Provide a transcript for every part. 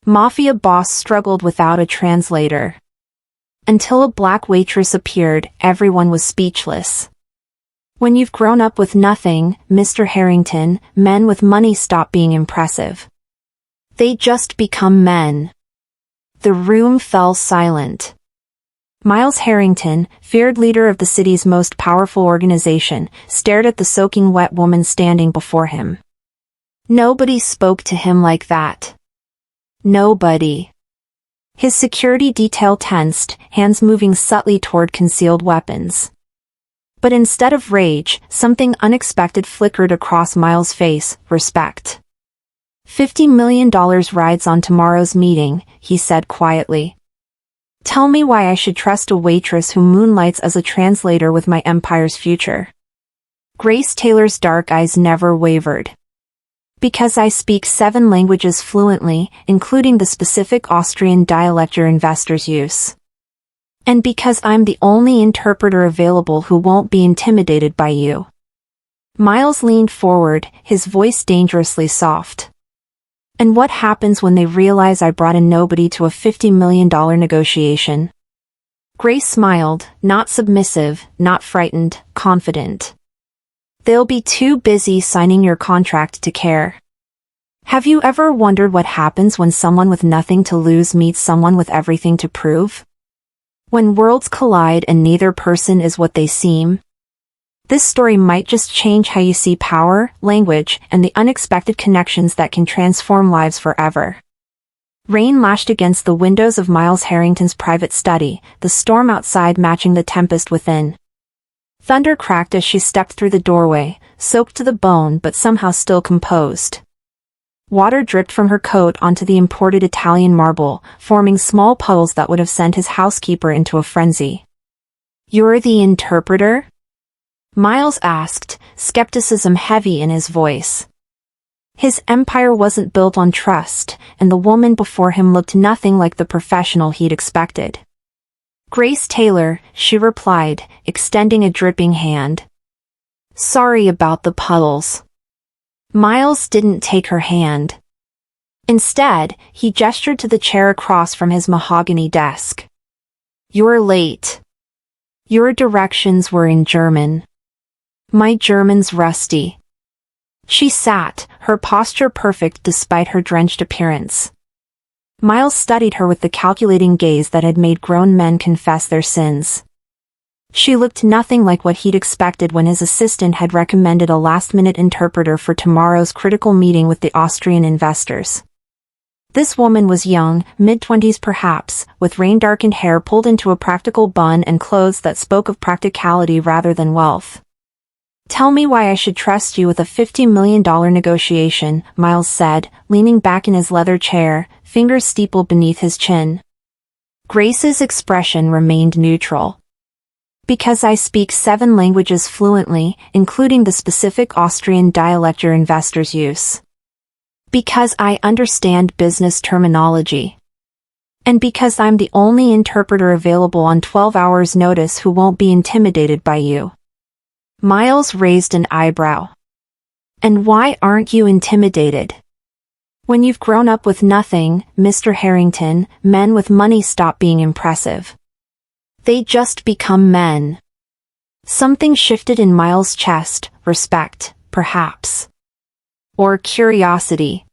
Mafia boss struggled without a translator. Until a black waitress appeared, everyone was speechless. When you've grown up with nothing, Mr. Harrington, men with money stop being impressive. They just become men. The room fell silent. Miles Harrington, feared leader of the city's most powerful organization, stared at the soaking wet woman standing before him. Nobody spoke to him like that. Nobody. His security detail tensed, hands moving subtly toward concealed weapons. But instead of rage, something unexpected flickered across Miles' face: respect. $50 million rides on tomorrow's meeting, he said quietly. Tell me why I should trust a waitress who moonlights as a translator with my empire's future. Grace Taylor's dark eyes never wavered. Because I speak 7 languages fluently, including the specific Austrian dialect your investors use. And because I'm the only interpreter available who won't be intimidated by you. Miles leaned forward, his voice dangerously soft. And what happens when they realize I brought in nobody to a $50 million negotiation? Grace smiled, not submissive, not frightened, confident. They'll be too busy signing your contract to care. Have you ever wondered what happens when someone with nothing to lose meets someone with everything to prove? When worlds collide and neither person is what they seem? This story might just change how you see power, language, and the unexpected connections that can transform lives forever. Rain lashed against the windows of Miles Harrington's private study, the storm outside matching the tempest within. Thunder cracked as she stepped through the doorway, soaked to the bone but somehow still composed. Water dripped from her coat onto the imported Italian marble, forming small puddles that would have sent his housekeeper into a frenzy. "You're the interpreter?" Miles asked, skepticism heavy in his voice. His empire wasn't built on trust, and the woman before him looked nothing like the professional he'd expected. "Grace Taylor," she replied, extending a dripping hand. "Sorry about the puddles." Miles didn't take her hand. Instead, he gestured to the chair across from his mahogany desk. "You're late. Your directions were in German. My German's rusty." She sat, her posture perfect despite her drenched appearance. Miles studied her with the calculating gaze that had made grown men confess their sins. She looked nothing like what he'd expected when his assistant had recommended a last-minute interpreter for tomorrow's critical meeting with the Austrian investors. This woman was young, mid-20s perhaps, with rain-darkened hair pulled into a practical bun and clothes that spoke of practicality rather than wealth. "Tell me why I should trust you with a $50 million negotiation," Miles said, leaning back in his leather chair, fingers steepled beneath his chin. Grace's expression remained neutral. "Because I speak 7 languages fluently, including the specific Austrian dialect your investors use. Because I understand business terminology. And because I'm the only interpreter available on 12 hours' notice who won't be intimidated by you." Miles raised an eyebrow. "And why aren't you intimidated? When you've grown up with nothing, Mr. Harrington, men with money stop being impressive. They just become men." Something shifted in Miles' chest, respect, perhaps. Or curiosity.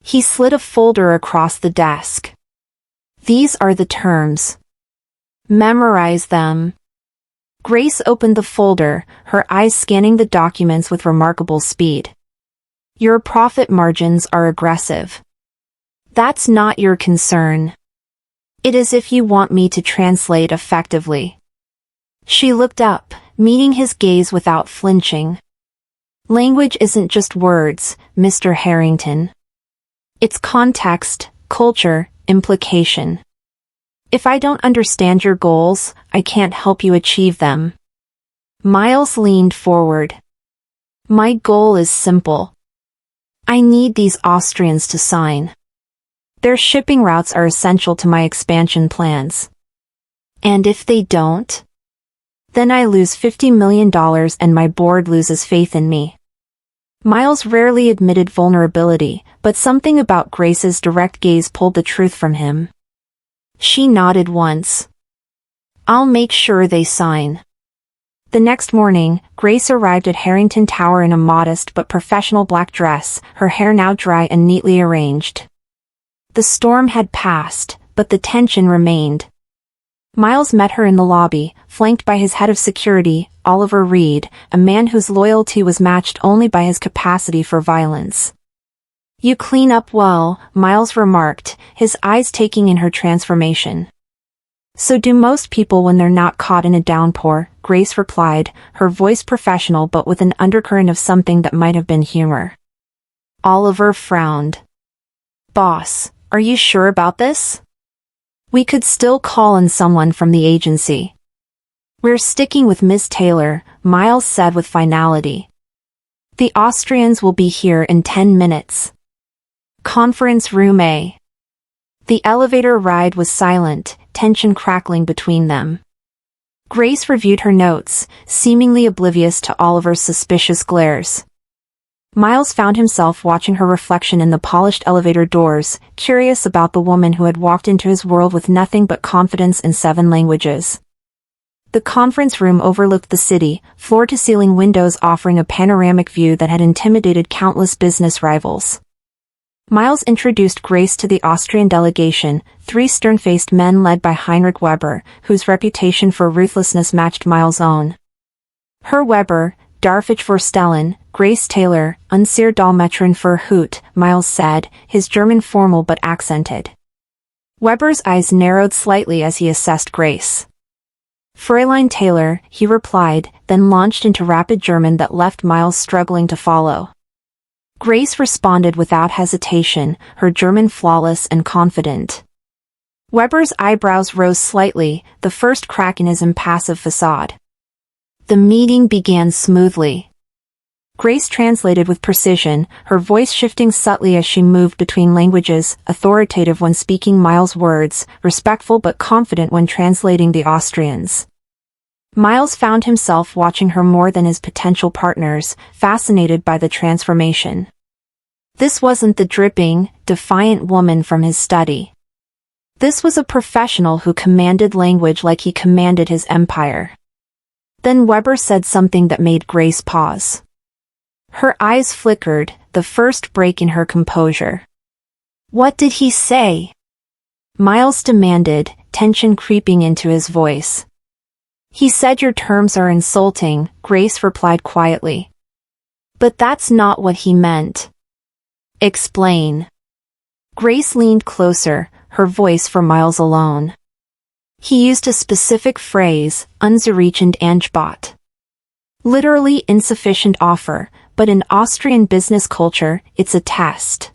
He slid a folder across the desk. "These are the terms. Memorize them." Grace opened the folder, her eyes scanning the documents with remarkable speed. "Your profit margins are aggressive. That's not your concern. It is if you want me to translate effectively." She looked up, meeting his gaze without flinching. "Language isn't just words, Mr. Harrington. It's context, culture, implication. If I don't understand your goals, I can't help you achieve them." Miles leaned forward. "My goal is simple. I need these Austrians to sign. Their shipping routes are essential to my expansion plans. And if they don't? Then I lose $50 million and my board loses faith in me." Miles rarely admitted vulnerability, but something about Grace's direct gaze pulled the truth from him. She nodded once. I'll make sure they sign. The next morning, Grace arrived at Harrington Tower in a modest but professional black dress, her hair now dry and neatly arranged. The storm had passed, but the tension remained. Miles met her in the lobby, flanked by his head of security, Oliver Reed, a man whose loyalty was matched only by his capacity for violence. You clean up well, Miles remarked, his eyes taking in her transformation. So do most people when they're not caught in a downpour, Grace replied, her voice professional but with an undercurrent of something that might have been humor. Oliver frowned. Boss, are you sure about this? We could still call in someone from the agency. We're sticking with Miss Taylor, Miles said with finality. The Austrians will be here in 10 minutes. Conference room A. The elevator ride was silent, tension crackling between them. Grace reviewed her notes, seemingly oblivious to Oliver's suspicious glares. Miles found himself watching her reflection in the polished elevator doors, curious about the woman who had walked into his world with nothing but confidence in 7 languages. The conference room overlooked the city, floor-to-ceiling windows offering a panoramic view that had intimidated countless business rivals. Miles introduced Grace to the Austrian delegation, 3 stern-faced men led by Heinrich Weber, whose reputation for ruthlessness matched Miles' own. Herr Weber, Darfich Vorstellen, Grace Taylor, Unser Dolmetscherin für Hut, Miles said, his German formal but accented. Weber's eyes narrowed slightly as he assessed Grace. Fräulein Taylor, he replied, then launched into rapid German that left Miles struggling to follow. Grace responded without hesitation, her German flawless and confident. Weber's eyebrows rose slightly, the first crack in his impassive facade. The meeting began smoothly. Grace translated with precision, her voice shifting subtly as she moved between languages, authoritative when speaking Miles' words, respectful but confident when translating the Austrians'. Miles found himself watching her more than his potential partners, fascinated by the transformation. This wasn't the dripping, defiant woman from his study. This was a professional who commanded language like he commanded his empire. Then Weber said something that made Grace pause. Her eyes flickered, the first break in her composure. What did he say? Miles demanded, tension creeping into his voice. He said your terms are insulting, Grace replied quietly. But that's not what he meant. Explain. Grace leaned closer, her voice for Miles alone. He used a specific phrase, unzureichend Angebot. Literally insufficient offer, but in Austrian business culture, it's a test.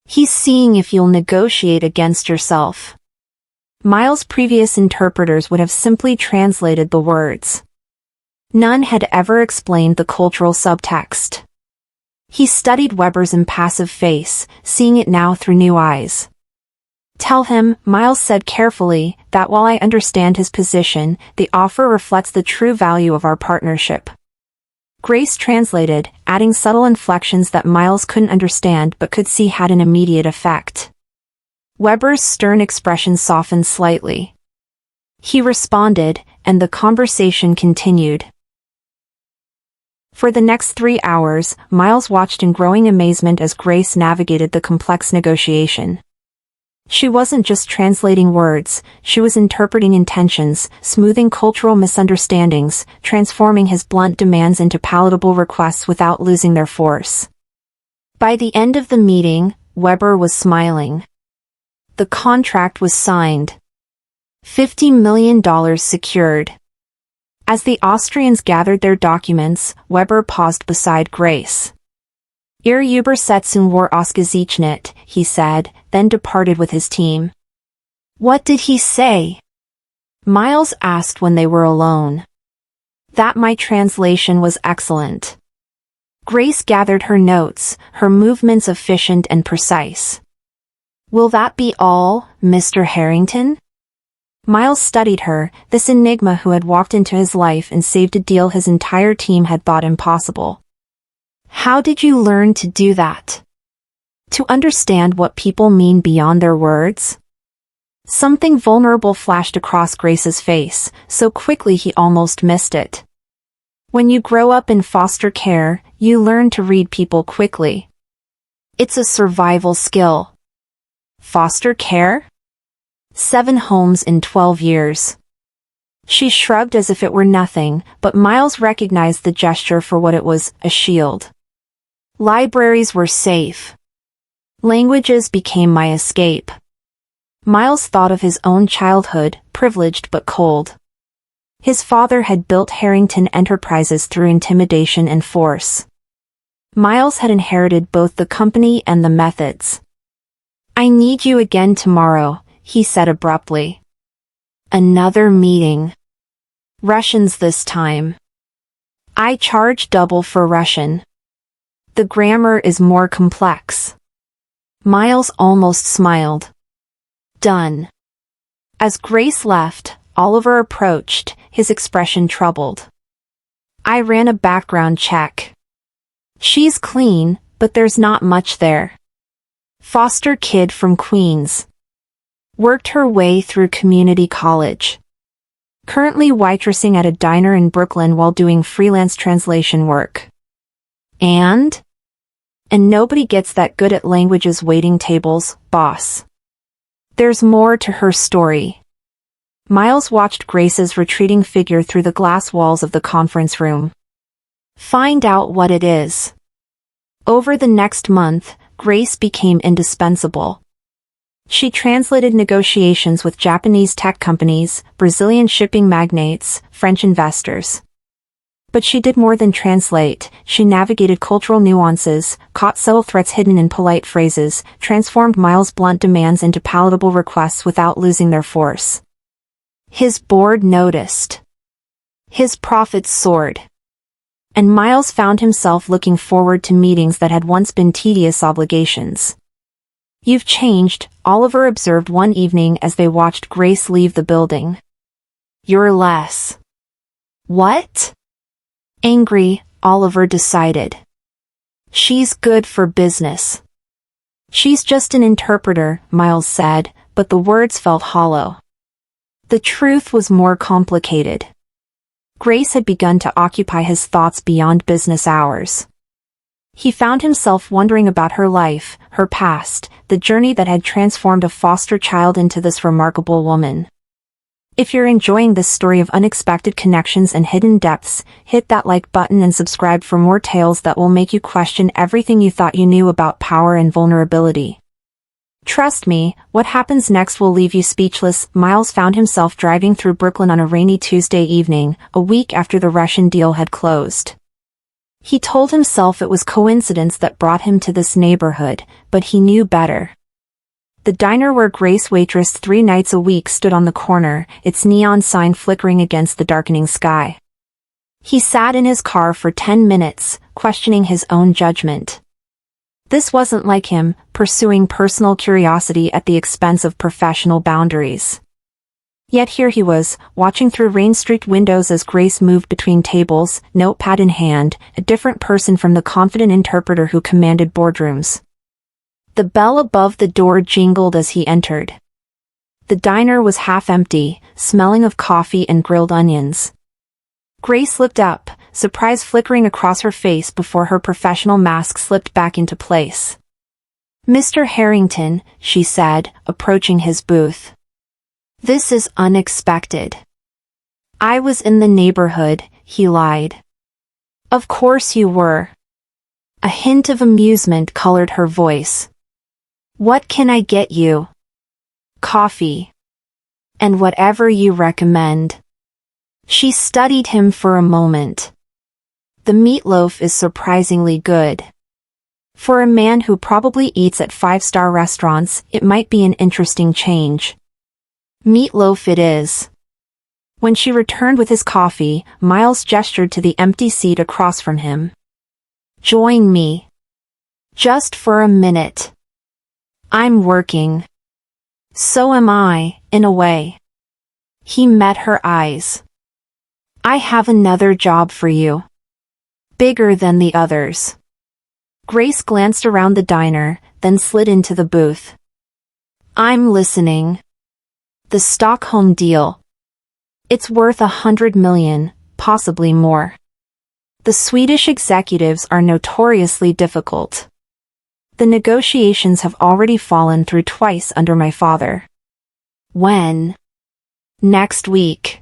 He's seeing if you'll negotiate against yourself. Miles' previous interpreters would have simply translated the words. None had ever explained the cultural subtext. He studied Weber's impassive face, seeing it now through new eyes. Tell him, Miles said carefully, that while I understand his position, the offer reflects the true value of our partnership. Grace translated, adding subtle inflections that Miles couldn't understand but could see had an immediate effect. Weber's stern expression softened slightly. He responded, and the conversation continued. For the next 3 hours, Miles watched in growing amazement as Grace navigated the complex negotiation. She wasn't just translating words, she was interpreting intentions, smoothing cultural misunderstandings, transforming his blunt demands into palatable requests without losing their force. By the end of the meeting, Weber was smiling. The contract was signed. $50 million secured. As the Austrians gathered their documents, Weber paused beside Grace. Ihr Übersetzung war ausgezeichnet, he said, then departed with his team. What did he say? Miles asked when they were alone. That my translation was excellent. Grace gathered her notes, her movements efficient and precise. Will that be all, Mr. Harrington? Miles studied her, this enigma who had walked into his life and saved a deal his entire team had thought impossible. How did you learn to do that? To understand what people mean beyond their words? Something vulnerable flashed across Grace's face, so quickly he almost missed it. When you grow up in foster care, you learn to read people quickly. It's a survival skill. Foster care? 7 homes in 12 years. She shrugged as if it were nothing, but Miles recognized the gesture for what it was, a shield. Libraries were safe. Languages became my escape. Miles thought of his own childhood, privileged but cold. His father had built Harrington Enterprises through intimidation and force. Miles had inherited both the company and the methods. I need you again tomorrow, he said abruptly. Another meeting. Russians this time. I charge double for Russian. The grammar is more complex. Miles almost smiled. Done. As Grace left, Oliver approached, his expression troubled. I ran a background check. She's clean, but there's not much there. Foster kid from Queens. Worked her way through community college. Currently waitressing at a diner in Brooklyn while doing freelance translation work. And nobody gets that good at languages waiting tables, boss. There's more to her story. Miles watched Grace's retreating figure through the glass walls of the conference room. Find out what it is. Over the next month, Grace became indispensable. She translated negotiations with Japanese tech companies, Brazilian shipping magnates, French investors. But she did more than translate. She navigated cultural nuances, caught subtle threats hidden in polite phrases, transformed Miles' blunt demands into palatable requests without losing their force. His board noticed. His profits soared. And Miles found himself looking forward to meetings that had once been tedious obligations. You've changed, Oliver observed one evening as they watched Grace leave the building. You're less. What? Angry, Oliver decided. She's good for business. She's just an interpreter, Miles said, but the words felt hollow. The truth was more complicated. Grace had begun to occupy his thoughts beyond business hours. He found himself wondering about her life, her past, the journey that had transformed a foster child into this remarkable woman. If you're enjoying this story of unexpected connections and hidden depths, hit that like button and subscribe for more tales that will make you question everything you thought you knew about power and vulnerability. Trust me, what happens next will leave you speechless. Miles found himself driving through Brooklyn on a rainy Tuesday evening, a week after the Russian deal had closed. He told himself it was coincidence that brought him to this neighborhood, but he knew better. The diner where Grace waitressed 3 nights a week stood on the corner, its neon sign flickering against the darkening sky. He sat in his car for 10 minutes, questioning his own judgment. This wasn't like him, pursuing personal curiosity at the expense of professional boundaries. Yet here he was, watching through rain-streaked windows as Grace moved between tables, notepad in hand, a different person from the confident interpreter who commanded boardrooms. The bell above the door jingled as he entered. The diner was half empty, smelling of coffee and grilled onions. Grace looked up, surprise flickering across her face before her professional mask slipped back into place. Mr. Harrington, she said, approaching his booth. This is unexpected. I was in the neighborhood, he lied. Of course you were. A hint of amusement colored her voice. What can I get you? Coffee. And whatever you recommend. She studied him for a moment. The meatloaf is surprisingly good. For a man who probably eats at 5-star restaurants, it might be an interesting change. Meatloaf it is. When she returned with his coffee, Miles gestured to the empty seat across from him. Join me. Just for a minute. I'm working. So am I, in a way. He met her eyes. I have another job for you. Bigger than the others. Grace glanced around the diner, then slid into the booth. I'm listening. The Stockholm deal. It's worth 100 million, possibly more. The Swedish executives are notoriously difficult. The negotiations have already fallen through twice under my father. When? Next week.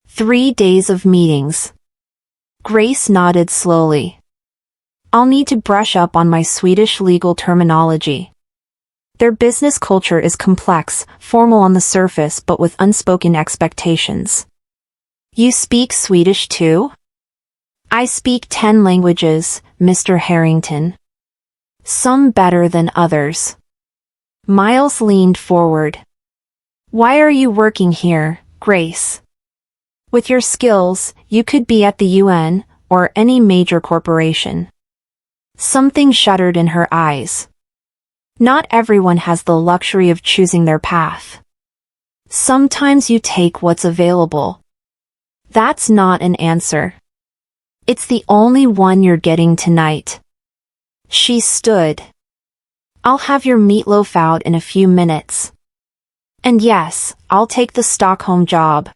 3 days of meetings. Grace nodded slowly. I'll need to brush up on my Swedish legal terminology. Their business culture is complex, formal on the surface but with unspoken expectations. You speak Swedish too? I speak 10 languages, Mr. Harrington. Some better than others. Miles leaned forward. Why are you working here, Grace? With your skills, you could be at the UN, or any major corporation. Something shuddered in her eyes. Not everyone has the luxury of choosing their path. Sometimes you take what's available. That's not an answer. It's the only one you're getting tonight. She stood. I'll have your meatloaf out in a few minutes. And yes, I'll take the Stockholm job.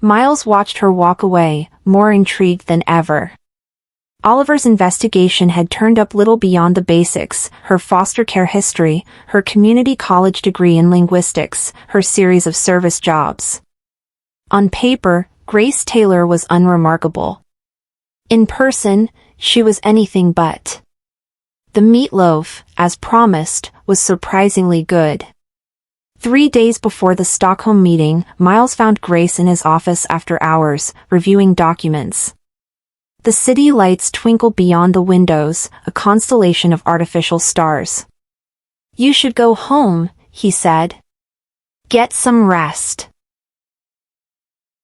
Miles watched her walk away, more intrigued than ever. Oliver's investigation had turned up little beyond the basics: her foster care history, her community college degree in linguistics, her series of service jobs. On paper, Grace Taylor was unremarkable. In person, she was anything but. The meatloaf, as promised, was surprisingly good. 3 days before the Stockholm meeting, Miles found Grace in his office after hours, reviewing documents. The city lights twinkled beyond the windows, a constellation of artificial stars. You should go home, he said. Get some rest.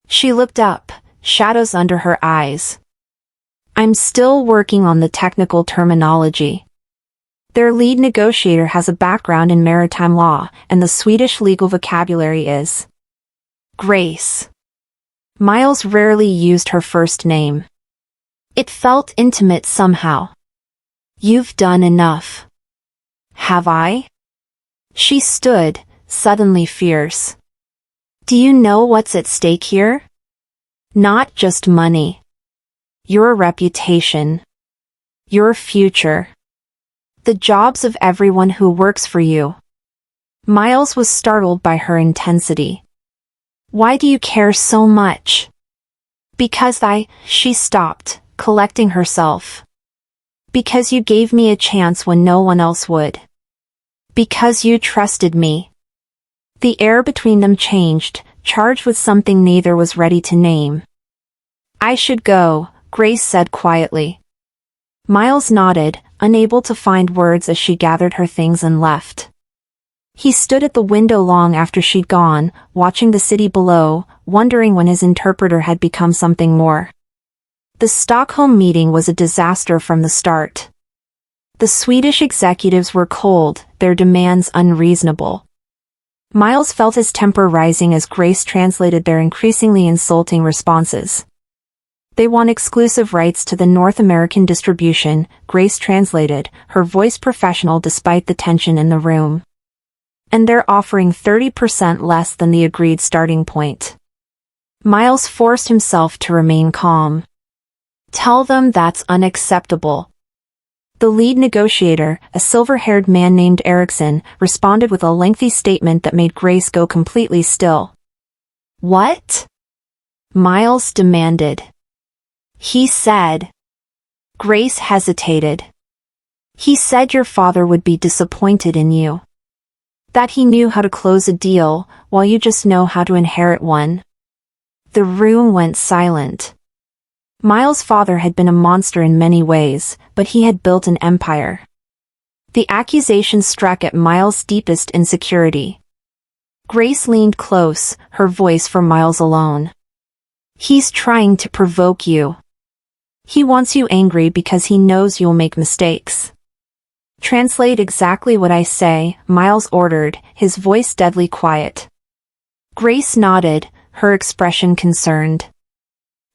She looked up, shadows under her eyes. I'm still working on the technical terminology. Their lead negotiator has a background in maritime law, and the Swedish legal vocabulary is Grace. Miles rarely used her first name. It felt intimate somehow. You've done enough. Have I? She stood, suddenly fierce. Do you know what's at stake here? Not just money. Your reputation. Your future. The jobs of everyone who works for you. Miles was startled by her intensity. Why do you care so much? Because she stopped, collecting herself. Because you gave me a chance when no one else would. Because you trusted me. The air between them changed, charged with something neither was ready to name. I should go, Grace said quietly. Miles nodded, unable to find words as she gathered her things and left. He stood at the window long after she'd gone, watching the city below, wondering when his interpreter had become something more. The Stockholm meeting was a disaster from the start. The Swedish executives were cold, their demands unreasonable. Miles felt his temper rising as Grace translated their increasingly insulting responses. They want exclusive rights to the North American distribution, Grace translated, her voice professional despite the tension in the room. And they're offering 30% less than the agreed starting point. Miles forced himself to remain calm. Tell them that's unacceptable. The lead negotiator, a silver-haired man named Erickson, responded with a lengthy statement that made Grace go completely still. What? Miles demanded. He said. Grace hesitated. He said your father would be disappointed in you. That he knew how to close a deal, while you just know how to inherit one. The room went silent. Miles' father had been a monster in many ways, but he had built an empire. The accusation struck at Miles' deepest insecurity. Grace leaned close, her voice for Miles alone. He's trying to provoke you. He wants you angry because he knows you'll make mistakes. Translate exactly what I say, Miles ordered, his voice deadly quiet. Grace nodded, her expression concerned.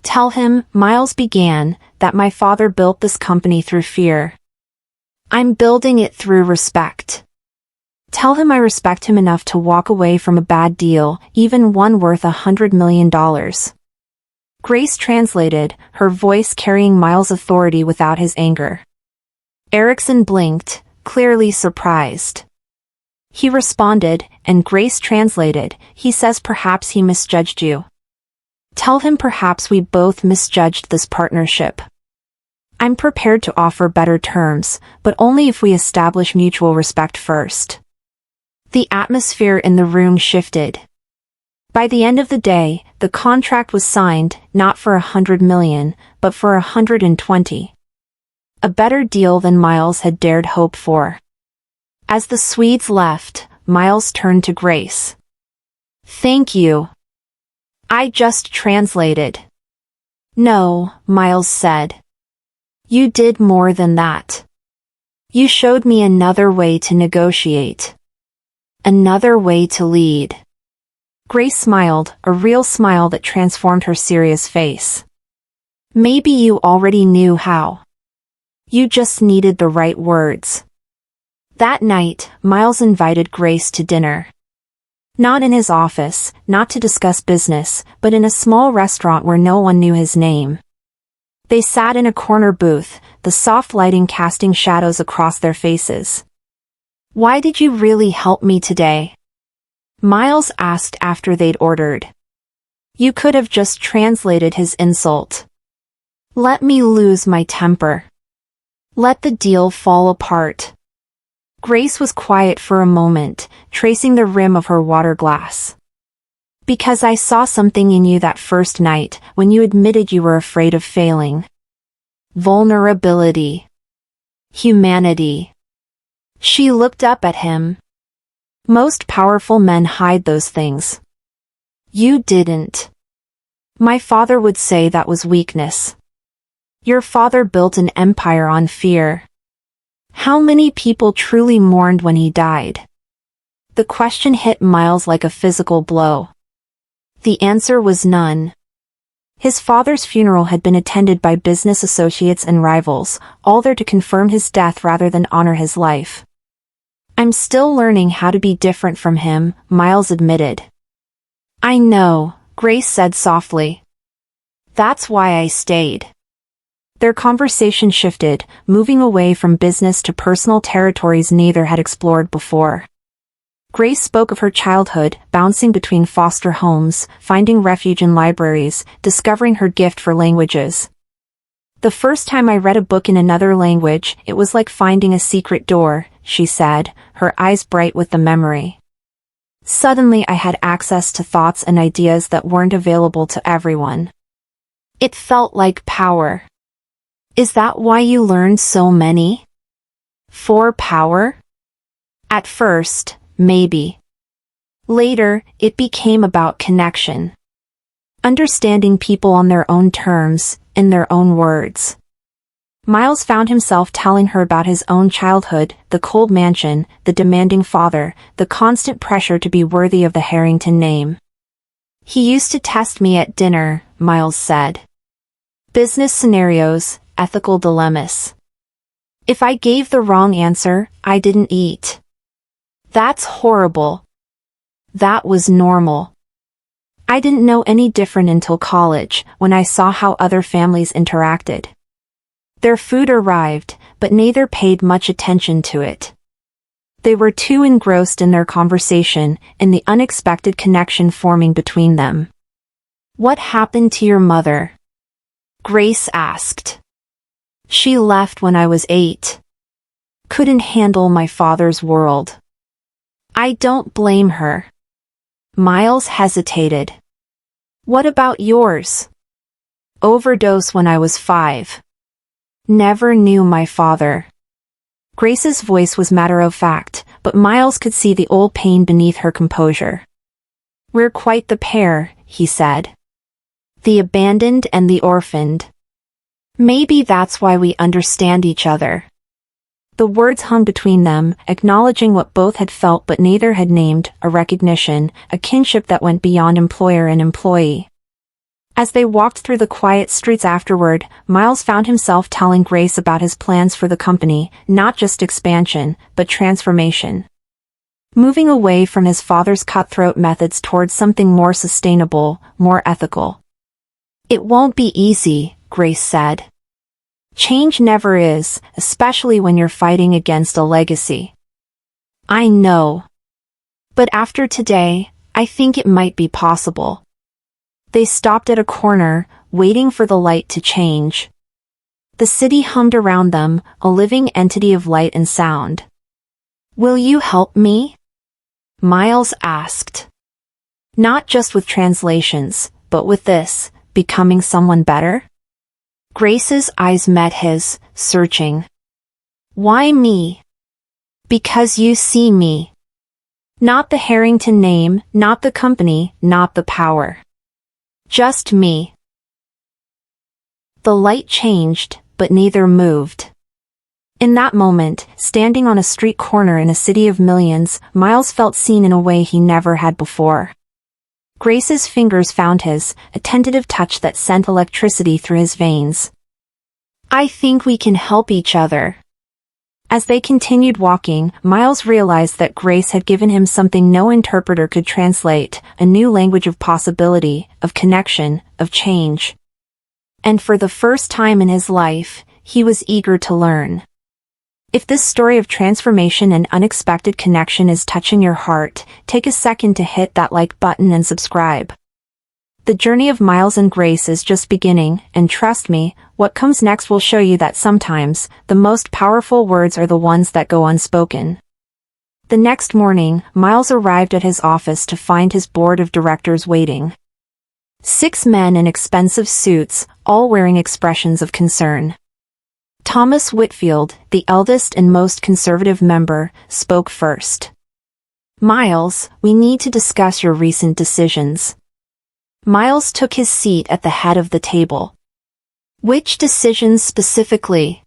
Tell him, Miles began, that my father built this company through fear. I'm building it through respect. Tell him I respect him enough to walk away from a bad deal, even one worth $100 million. Grace translated, her voice carrying Miles' authority without his anger. Erickson blinked, clearly surprised. He responded, and Grace translated, he says perhaps he misjudged you. Tell him perhaps we both misjudged this partnership. I'm prepared to offer better terms, but only if we establish mutual respect first. The atmosphere in the room shifted. By the end of the day, the contract was signed, not for $100 million, but for $120. A better deal than Miles had dared hope for. As the Swedes left, Miles turned to Grace. Thank you. I just translated. No, Miles said. You did more than that. You showed me another way to negotiate. Another way to lead. Grace smiled, a real smile that transformed her serious face. Maybe you already knew how. You just needed the right words. That night, Miles invited Grace to dinner. Not in his office, not to discuss business, but in a small restaurant where no one knew his name. They sat in a corner booth, the soft lighting casting shadows across their faces. Why did you really help me today? Miles asked after they'd ordered. You could have just translated his insult. Let me lose my temper. Let the deal fall apart. Grace was quiet for a moment, tracing the rim of her water glass. Because I saw something in you that first night, when you admitted you were afraid of failing. Vulnerability. Humanity. She looked up at him. Most powerful men hide those things. You didn't. My father would say that was weakness. Your father built an empire on fear. How many people truly mourned when he died? The question hit Miles like a physical blow. The answer was none. His father's funeral had been attended by business associates and rivals, all there to confirm his death rather than honor his life. I'm still learning how to be different from him, Miles admitted. I know, Grace said softly. That's why I stayed. Their conversation shifted, moving away from business to personal territories neither had explored before. Grace spoke of her childhood, bouncing between foster homes, finding refuge in libraries, discovering her gift for languages. The first time I read a book in another language, it was like finding a secret door, she said, her eyes bright with the memory. Suddenly I had access to thoughts and ideas that weren't available to everyone. It felt like power. Is that why you learned so many? For power? At first, maybe. Later, it became about connection. Understanding people on their own terms, in their own words. Miles found himself telling her about his own childhood, the cold mansion, the demanding father, the constant pressure to be worthy of the Harrington name. He used to test me at dinner, Miles said. Business scenarios, ethical dilemmas. If I gave the wrong answer, I didn't eat. That's horrible. That was normal. I didn't know any different until college, when I saw how other families interacted. Their food arrived, but neither paid much attention to it. They were too engrossed in their conversation, in the unexpected connection forming between them. What happened to your mother? Grace asked. She left when I was 8. Couldn't handle my father's world. I don't blame her. Miles hesitated. What about yours? Overdose when I was 5. Never knew my father. Grace's voice was matter-of-fact, but Miles could see the old pain beneath her composure. We're quite the pair, he said. The abandoned and the orphaned. Maybe that's why we understand each other. The words hung between them, acknowledging what both had felt but neither had named, a recognition, a kinship that went beyond employer and employee. As they walked through the quiet streets afterward, Miles found himself telling Grace about his plans for the company, not just expansion, but transformation. Moving away from his father's cutthroat methods towards something more sustainable, more ethical. "It won't be easy," Grace said. "Change never is, especially when you're fighting against a legacy." "I know. But after today, I think it might be possible." They stopped at a corner, waiting for the light to change. The city hummed around them, a living entity of light and sound. "Will you help me?" Miles asked. "Not just with translations, but with this, becoming someone better?" Grace's eyes met his, searching. "Why me?" "Because you see me. Not the Harrington name, not the company, not the power. Just me." The light changed, but neither moved. In that moment, standing on a street corner in a city of millions, Miles felt seen in a way he never had before. Grace's fingers found his, a tentative touch that sent electricity through his veins. "I think we can help each other." As they continued walking, Miles realized that Grace had given him something no interpreter could translate, a new language of possibility, of connection, of change. And for the first time in his life, he was eager to learn. If this story of transformation and unexpected connection is touching your heart, take a second to hit that like button and subscribe. The journey of Miles and Grace is just beginning, and trust me, what comes next will show you that sometimes, the most powerful words are the ones that go unspoken. The next morning, Miles arrived at his office to find his board of directors waiting. 6 men in expensive suits, all wearing expressions of concern. Thomas Whitfield, the eldest and most conservative member, spoke first. "Miles, we need to discuss your recent decisions." Miles took his seat at the head of the table. "Which decisions specifically?"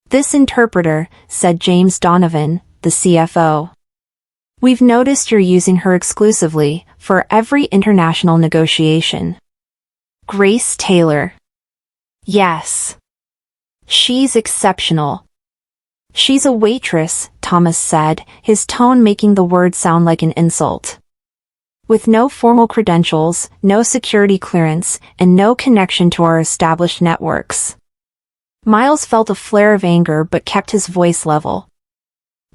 "This interpreter," said James Donovan, the CFO. "We've noticed you're using her exclusively, for every international negotiation." Grace Taylor. "Yes. She's exceptional." "She's a waitress," Thomas said, his tone making the word sound like an insult. "With no formal credentials, no security clearance, and no connection to our established networks." Miles felt a flare of anger but kept his voice level.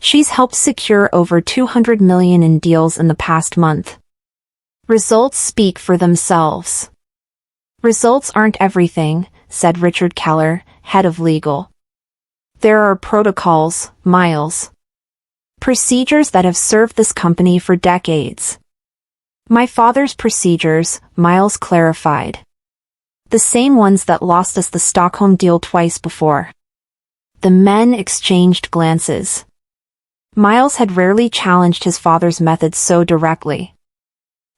"She's helped secure over $200 million in deals in the past month." "Results speak for themselves." "Results aren't everything," said Richard Keller, head of legal. "There are protocols, Miles. Procedures that have served this company for decades." "My father's procedures," Miles clarified. "The same ones that lost us the Stockholm deal twice before." The men exchanged glances. Miles had rarely challenged his father's methods so directly.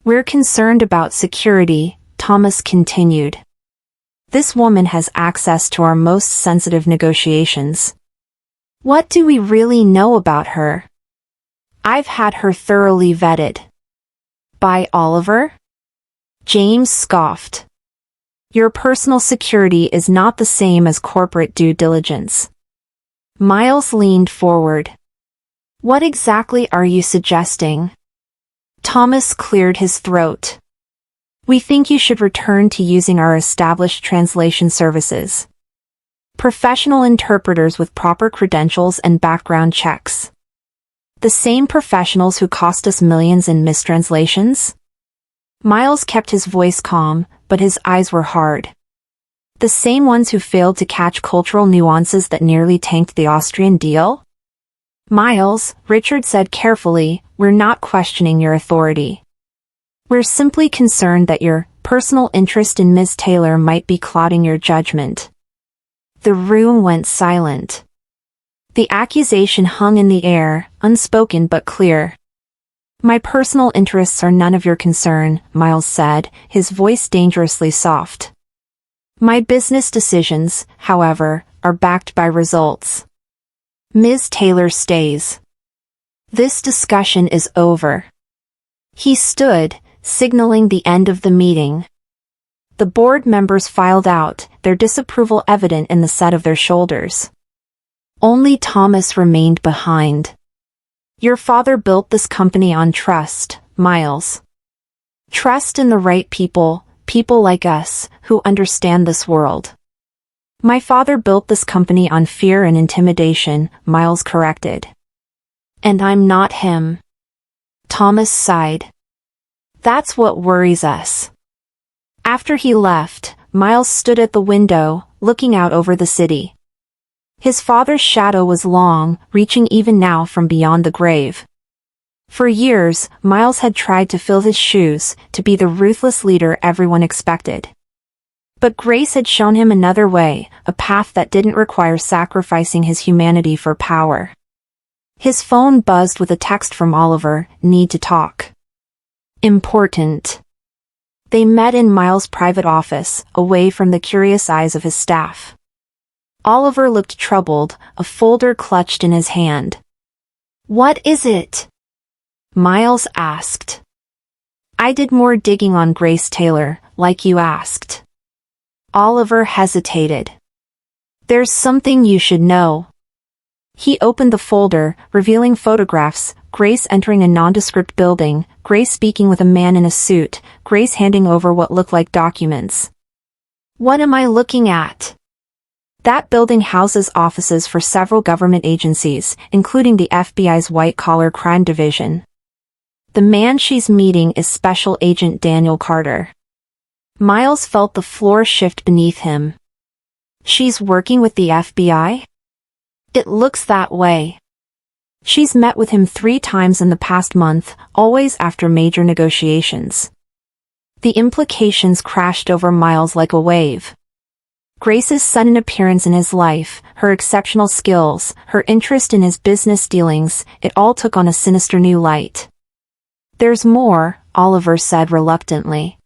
"We're concerned about security," Thomas continued. "This woman has access to our most sensitive negotiations." "What do we really know about her?" "I've had her thoroughly vetted." "By Oliver?" James scoffed. "Your personal security is not the same as corporate due diligence." Miles leaned forward. "What exactly are you suggesting?" Thomas cleared his throat. "We think you should return to using our established translation services. Professional interpreters with proper credentials and background checks. The same professionals who cost us millions in mistranslations?" Miles kept his voice calm, but his eyes were hard. "The same ones who failed to catch cultural nuances that nearly tanked the Austrian deal?" "Miles," Richard said carefully, "we're not questioning your authority. We're simply concerned that your personal interest in Ms. Taylor might be clouding your judgment." The room went silent. The accusation hung in the air, unspoken but clear. "My personal interests are none of your concern," Miles said, his voice dangerously soft. "My business decisions, however, are backed by results. Ms. Taylor stays. This discussion is over." He stood, signaling the end of the meeting. The board members filed out, their disapproval evident in the set of their shoulders. Only Thomas remained behind. Your father built this company on trust, Miles. Trust in the right people, people like us, who understand this world. My father built this company on fear and intimidation, Miles corrected. And I'm not him. Thomas sighed. That's what worries us. After he left, Miles stood at the window, looking out over the city. His father's shadow was long, reaching even now from beyond the grave. For years, Miles had tried to fill his shoes, to be the ruthless leader everyone expected. But Grace had shown him another way, a path that didn't require sacrificing his humanity for power. His phone buzzed with a text from Oliver, need to talk. Important. They met in Miles' private office, away from the curious eyes of his staff. Oliver looked troubled, a folder clutched in his hand. What is it? Miles asked. I did more digging on Grace Taylor, like you asked. Oliver hesitated. There's something you should know. He opened the folder, revealing photographs, Grace entering a nondescript building, Grace speaking with a man in a suit, Grace handing over what looked like documents. What am I looking at? That building houses offices for several government agencies, including the FBI's white-collar crime division. The man she's meeting is Special Agent Daniel Carter. Miles felt the floor shift beneath him. She's working with the FBI? It looks that way. She's met with him 3 times in the past month, always after major negotiations. The implications crashed over Miles like a wave. Grace's sudden appearance in his life, her exceptional skills, her interest in his business dealings, it all took on a sinister new light. There's more, Oliver said reluctantly.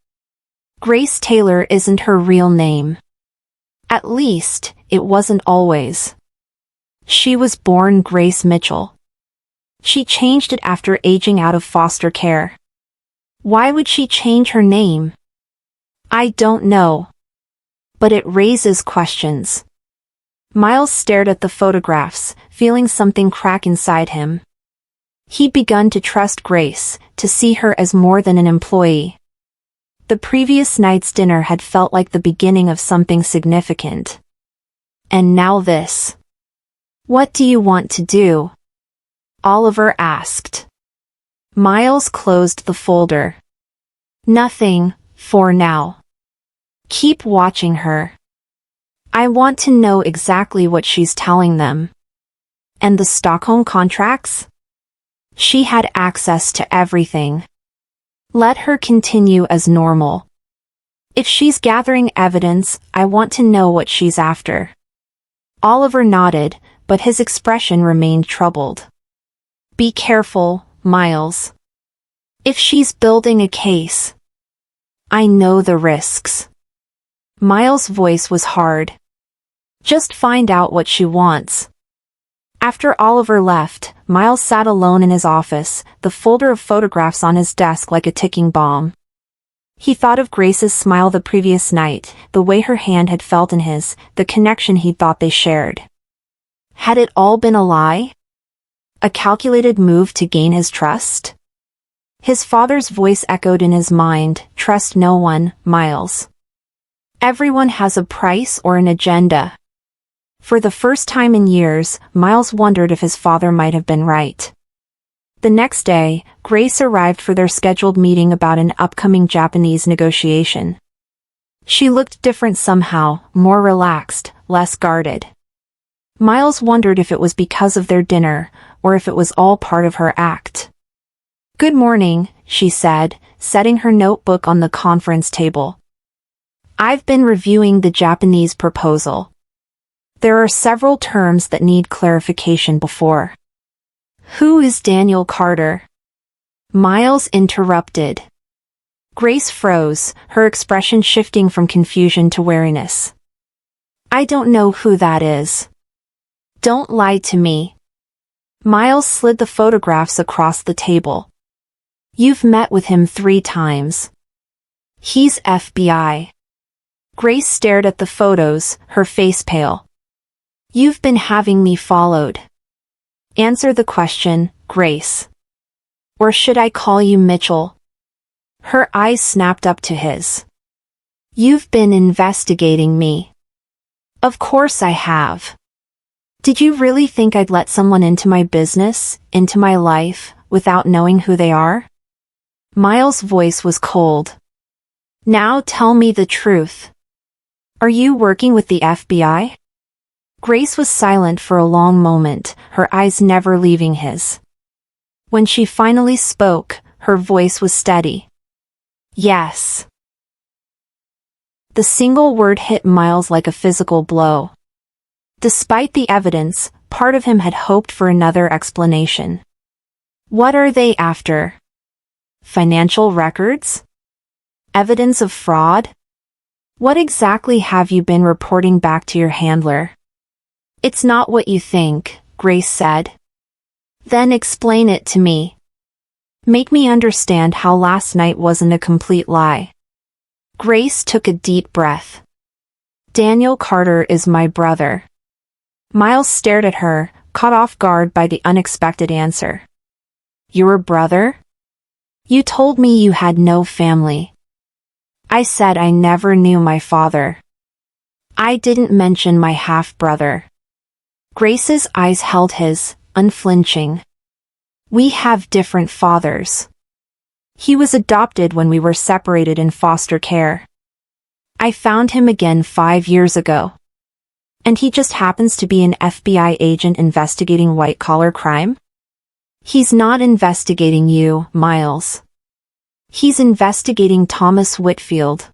Grace Taylor isn't her real name. At least, it wasn't always. She was born Grace Mitchell. She changed it after aging out of foster care. Why would she change her name? I don't know. But it raises questions. Miles stared at the photographs, feeling something crack inside him. He'd begun to trust Grace, to see her as more than an employee. The previous night's dinner had felt like the beginning of something significant. And now this. What do you want to do? Oliver asked. Miles closed the folder. Nothing, for now. Keep watching her. I want to know exactly what she's telling them. And the Stockholm contracts? She had access to everything. Let her continue as normal. If she's gathering evidence, I want to know what she's after. Oliver nodded, but his expression remained troubled. Be careful, Miles. If she's building a case. I know the risks. Miles' voice was hard. Just find out what she wants. After Oliver left, Miles sat alone in his office, the folder of photographs on his desk like a ticking bomb. He thought of Grace's smile the previous night, the way her hand had felt in his, the connection he thought they shared. Had it all been a lie? A calculated move to gain his trust? His father's voice echoed in his mind, trust no one, Miles. Everyone has a price or an agenda. For the first time in years, Miles wondered if his father might have been right. The next day, Grace arrived for their scheduled meeting about an upcoming Japanese negotiation. She looked different somehow, more relaxed, less guarded. Miles wondered if it was because of their dinner, or if it was all part of her act. Good morning, she said, setting her notebook on the conference table. I've been reviewing the Japanese proposal. There are several terms that need clarification before. Who is Daniel Carter? Miles interrupted. Grace froze, her expression shifting from confusion to wariness. I don't know who that is. Don't lie to me. Miles slid the photographs across the table. You've met with him 3 times. He's FBI. Grace stared at the photos, her face pale. You've been having me followed. Answer the question, Grace. Or should I call you Mitchell? Her eyes snapped up to his. You've been investigating me. Of course I have. Did you really think I'd let someone into my business, into my life, without knowing who they are? Miles' voice was cold. Now tell me the truth. Are you working with the FBI? Grace was silent for a long moment, her eyes never leaving his. When she finally spoke, her voice was steady. Yes. The single word hit Miles like a physical blow. Despite the evidence, part of him had hoped for another explanation. What are they after? Financial records? Evidence of fraud? What exactly have you been reporting back to your handler? It's not what you think, Grace said. Then explain it to me. Make me understand how last night wasn't a complete lie. Grace took a deep breath. Daniel Carter is my brother. Miles stared at her, caught off guard by the unexpected answer. Your brother? You told me you had no family. I said I never knew my father. I didn't mention my half-brother. Grace's eyes held his, unflinching. We have different fathers. He was adopted when we were separated in foster care. I found him again 5 years ago. And he just happens to be an FBI agent investigating white-collar crime? He's not investigating you, Miles. He's investigating Thomas Whitfield.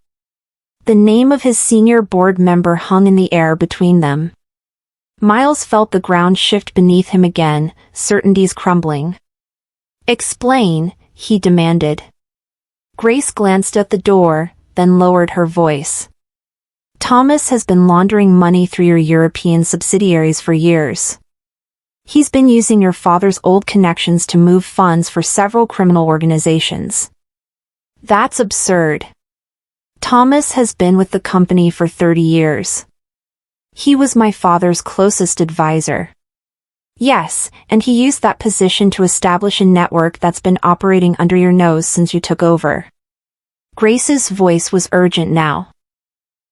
The name of his senior board member hung in the air between them. Miles felt the ground shift beneath him again, certainties crumbling. Explain, he demanded. Grace glanced at the door, then lowered her voice. Thomas has been laundering money through your European subsidiaries for years. He's been using your father's old connections to move funds for several criminal organizations. That's absurd. Thomas has been with the company for 30 years. He was my father's closest advisor. Yes, and he used that position to establish a network that's been operating under your nose since you took over. Grace's voice was urgent now.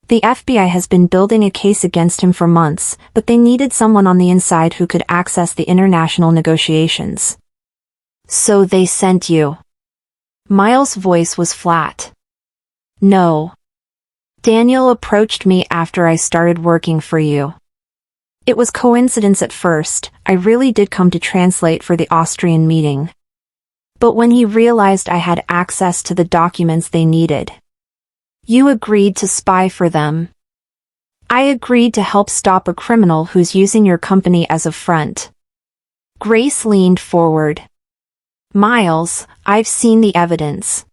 The FBI has been building a case against him for months, but they needed someone on the inside who could access the international negotiations. So they sent you. Miles' voice was flat. No. Daniel approached me after I started working for you. It was coincidence at first, I really did come to translate for the Austrian meeting. But when he realized I had access to the documents they needed. You agreed to spy for them. I agreed to help stop a criminal who's using your company as a front. Grace leaned forward. Miles, I've seen the evidence.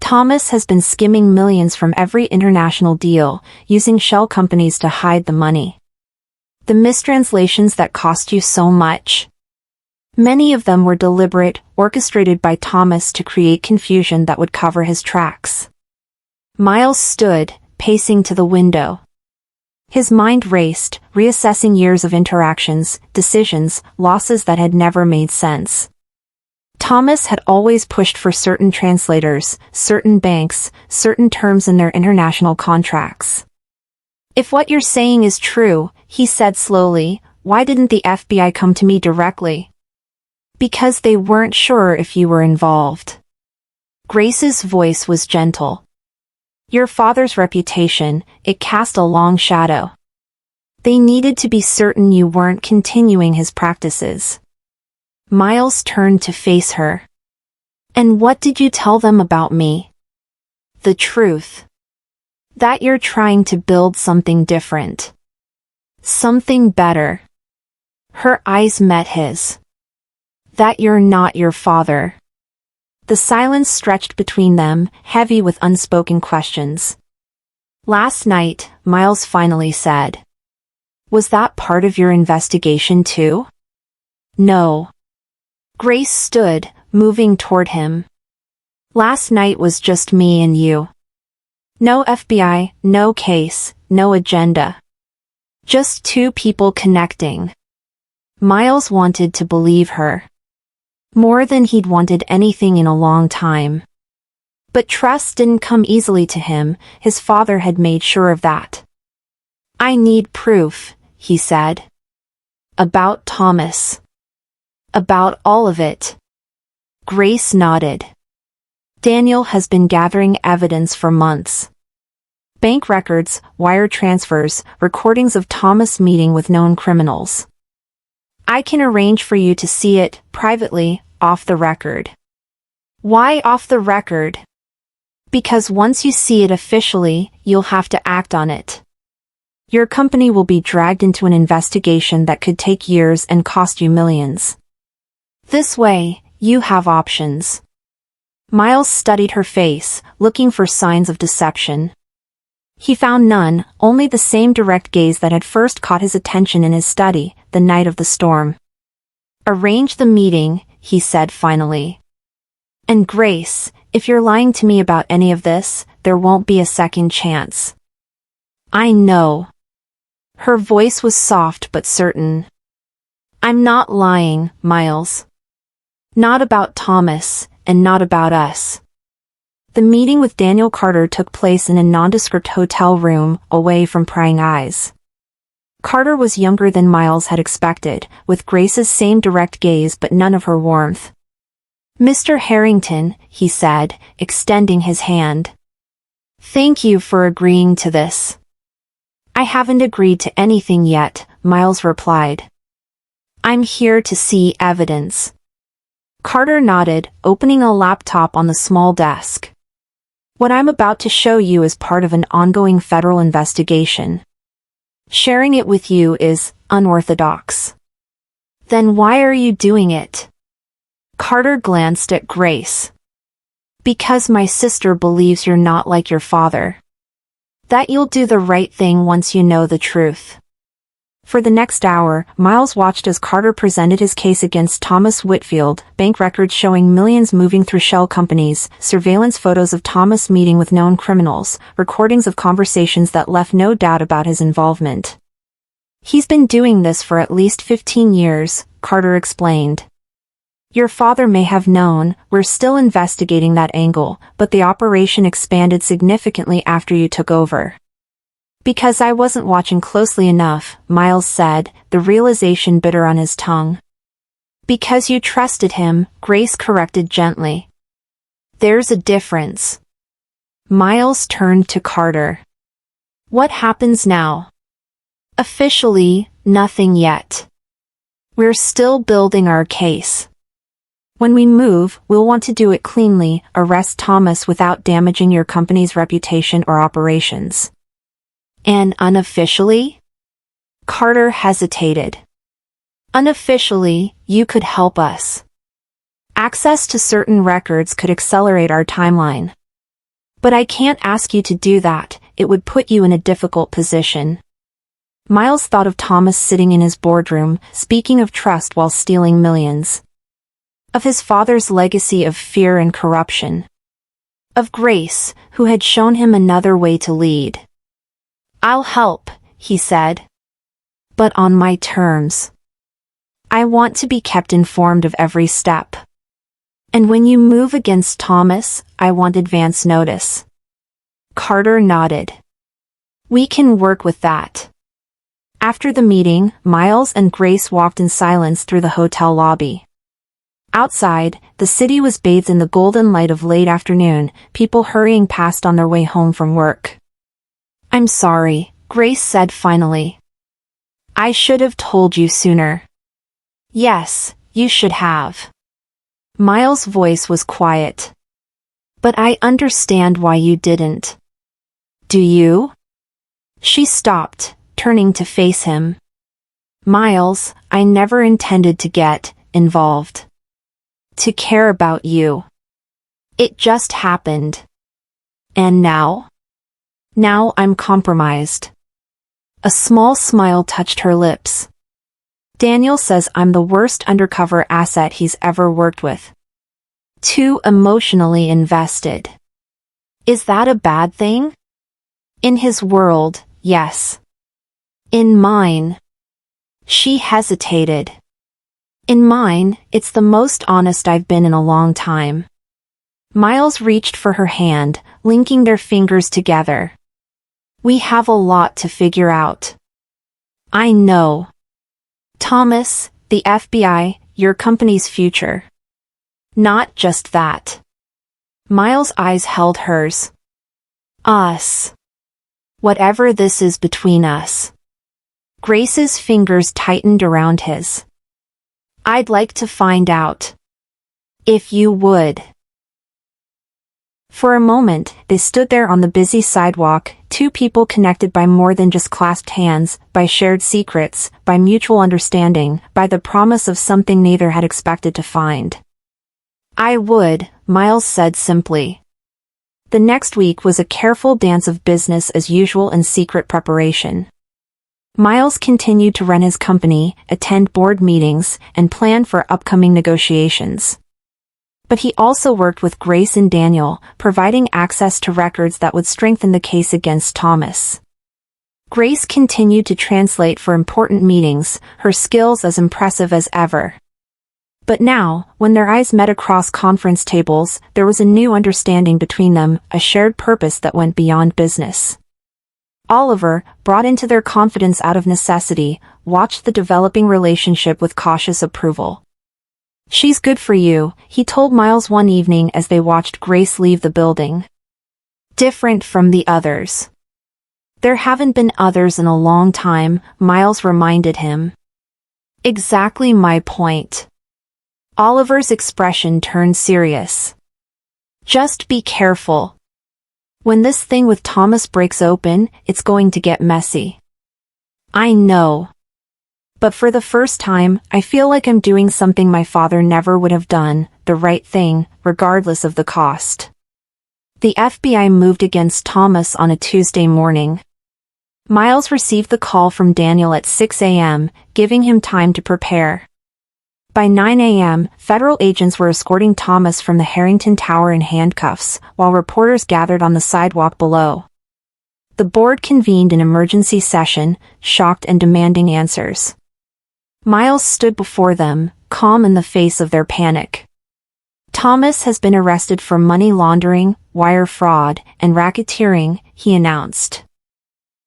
Thomas has been skimming millions from every international deal, using shell companies to hide the money. The mistranslations that cost you so much. Many of them were deliberate, orchestrated by Thomas to create confusion that would cover his tracks. Miles stood, pacing to the window. His mind raced, reassessing years of interactions, decisions, losses that had never made sense. Thomas had always pushed for certain translators, certain banks, certain terms in their international contracts. If what you're saying is true, he said slowly, why didn't the FBI come to me directly? Because they weren't sure if you were involved. Grace's voice was gentle. Your father's reputation, it cast a long shadow. They needed to be certain you weren't continuing his practices. Miles turned to face her. And what did you tell them about me? The truth. That you're trying to build something different. Something better. Her eyes met his. That you're not your father. The silence stretched between them, heavy with unspoken questions. Last night, Miles finally said. Was that part of your investigation too? No. Grace stood, moving toward him. Last night was just me and you. No FBI, no case, no agenda. Just two people connecting. Miles wanted to believe her. More than he'd wanted anything in a long time. But trust didn't come easily to him, his father had made sure of that. I need proof, he said. About Thomas. About all of it. Grace nodded. Daniel has been gathering evidence for months. Bank records, wire transfers, recordings of Thomas meeting with known criminals. I can arrange for you to see it, privately, off the record. Why off the record? Because once you see it officially, you'll have to act on it. Your company will be dragged into an investigation that could take years and cost you millions. This way, you have options. Miles studied her face, looking for signs of deception. He found none, only the same direct gaze that had first caught his attention in his study, the night of the storm. Arrange the meeting, he said finally. And Grace, if you're lying to me about any of this, there won't be a second chance. I know. Her voice was soft but certain. I'm not lying, Miles. Not about Thomas, and not about us. The meeting with Daniel Carter took place in a nondescript hotel room, away from prying eyes. Carter was younger than Miles had expected, with Grace's same direct gaze but none of her warmth. Mr. Harrington, he said, extending his hand. Thank you for agreeing to this. I haven't agreed to anything yet, Miles replied. I'm here to see evidence. Carter nodded, opening a laptop on the small desk. What I'm about to show you is part of an ongoing federal investigation. Sharing it with you is unorthodox. Then why are you doing it? Carter glanced at Grace. Because my sister believes you're not like your father. That you'll do the right thing once you know the truth. For the next hour, Miles watched as Carter presented his case against Thomas Whitfield, bank records showing millions moving through shell companies, surveillance photos of Thomas meeting with known criminals, recordings of conversations that left no doubt about his involvement. He's been doing this for at least 15 years, Carter explained. Your father may have known, we're still investigating that angle, but the operation expanded significantly after you took over. Because I wasn't watching closely enough, Miles said, the realization bitter on his tongue. Because you trusted him, Grace corrected gently. There's a difference. Miles turned to Carter. What happens now? Officially, nothing yet. We're still building our case. When we move, we'll want to do it cleanly, arrest Thomas without damaging your company's reputation or operations. And unofficially? Carter hesitated. Unofficially, you could help us. Access to certain records could accelerate our timeline. But I can't ask you to do that, it would put you in a difficult position. Miles thought of Thomas sitting in his boardroom, speaking of trust while stealing millions. Of his father's legacy of fear and corruption. Of Grace, who had shown him another way to lead. I'll help, he said. But on my terms. I want to be kept informed of every step. And when you move against Thomas, I want advance notice. Carter nodded. We can work with that. After the meeting, Miles and Grace walked in silence through the hotel lobby. Outside, the city was bathed in the golden light of late afternoon, people hurrying past on their way home from work. I'm sorry, Grace said finally. I should have told you sooner. Yes, you should have. Miles' voice was quiet. But I understand why you didn't. Do you? She stopped, turning to face him. Miles, I never intended to get involved. To care about you. It just happened. And now? Now I'm compromised. A small smile touched her lips. Daniel says I'm the worst undercover asset he's ever worked with. Too emotionally invested. Is that a bad thing? In his world, yes. In mine. She hesitated. In mine, it's the most honest I've been in a long time. Miles reached for her hand, linking their fingers together. We have a lot to figure out. I know. Thomas, the FBI, your company's future. Not just that. Miles' eyes held hers. Us. Whatever this is between us. Grace's fingers tightened around his. I'd like to find out. If you would. For a moment, they stood there on the busy sidewalk, two people connected by more than just clasped hands, by shared secrets, by mutual understanding, by the promise of something neither had expected to find. I would, Miles said simply. The next week was a careful dance of business as usual and secret preparation. Miles continued to run his company, attend board meetings, and plan for upcoming negotiations. But he also worked with Grace and Daniel, providing access to records that would strengthen the case against Thomas. Grace continued to translate for important meetings, her skills as impressive as ever. But now, when their eyes met across conference tables, there was a new understanding between them, a shared purpose that went beyond business. Oliver, brought into their confidence out of necessity, watched the developing relationship with cautious approval. She's good for you, he told Miles one evening as they watched Grace leave the building. Different from the others. There haven't been others in a long time, Miles reminded him. Exactly my point. Oliver's expression turned serious. Just be careful. When this thing with Thomas breaks open, it's going to get messy. I know. But for the first time, I feel like I'm doing something my father never would have done, the right thing, regardless of the cost. The FBI moved against Thomas on a Tuesday morning. Miles received the call from Daniel at 6 a.m., giving him time to prepare. By 9 a.m., federal agents were escorting Thomas from the Harrington Tower in handcuffs, while reporters gathered on the sidewalk below. The board convened an emergency session, shocked and demanding answers. Miles stood before them, calm in the face of their panic. Thomas has been arrested for money laundering, wire fraud, and racketeering, he announced.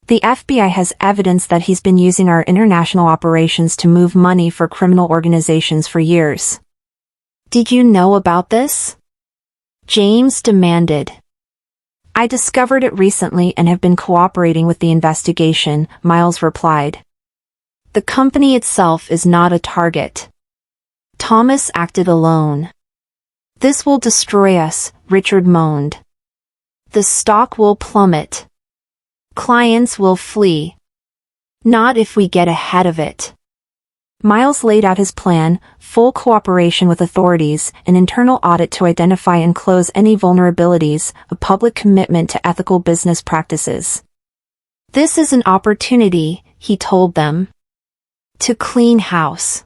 The FBI has evidence that he's been using our international operations to move money for criminal organizations for years. Did you know about this? James demanded. I discovered it recently and have been cooperating with the investigation, Miles replied. The company itself is not a target. Thomas acted alone. This will destroy us, Richard moaned. The stock will plummet. Clients will flee. Not if we get ahead of it. Miles laid out his plan, full cooperation with authorities, an internal audit to identify and close any vulnerabilities, a public commitment to ethical business practices. This is an opportunity, he told them. To clean house.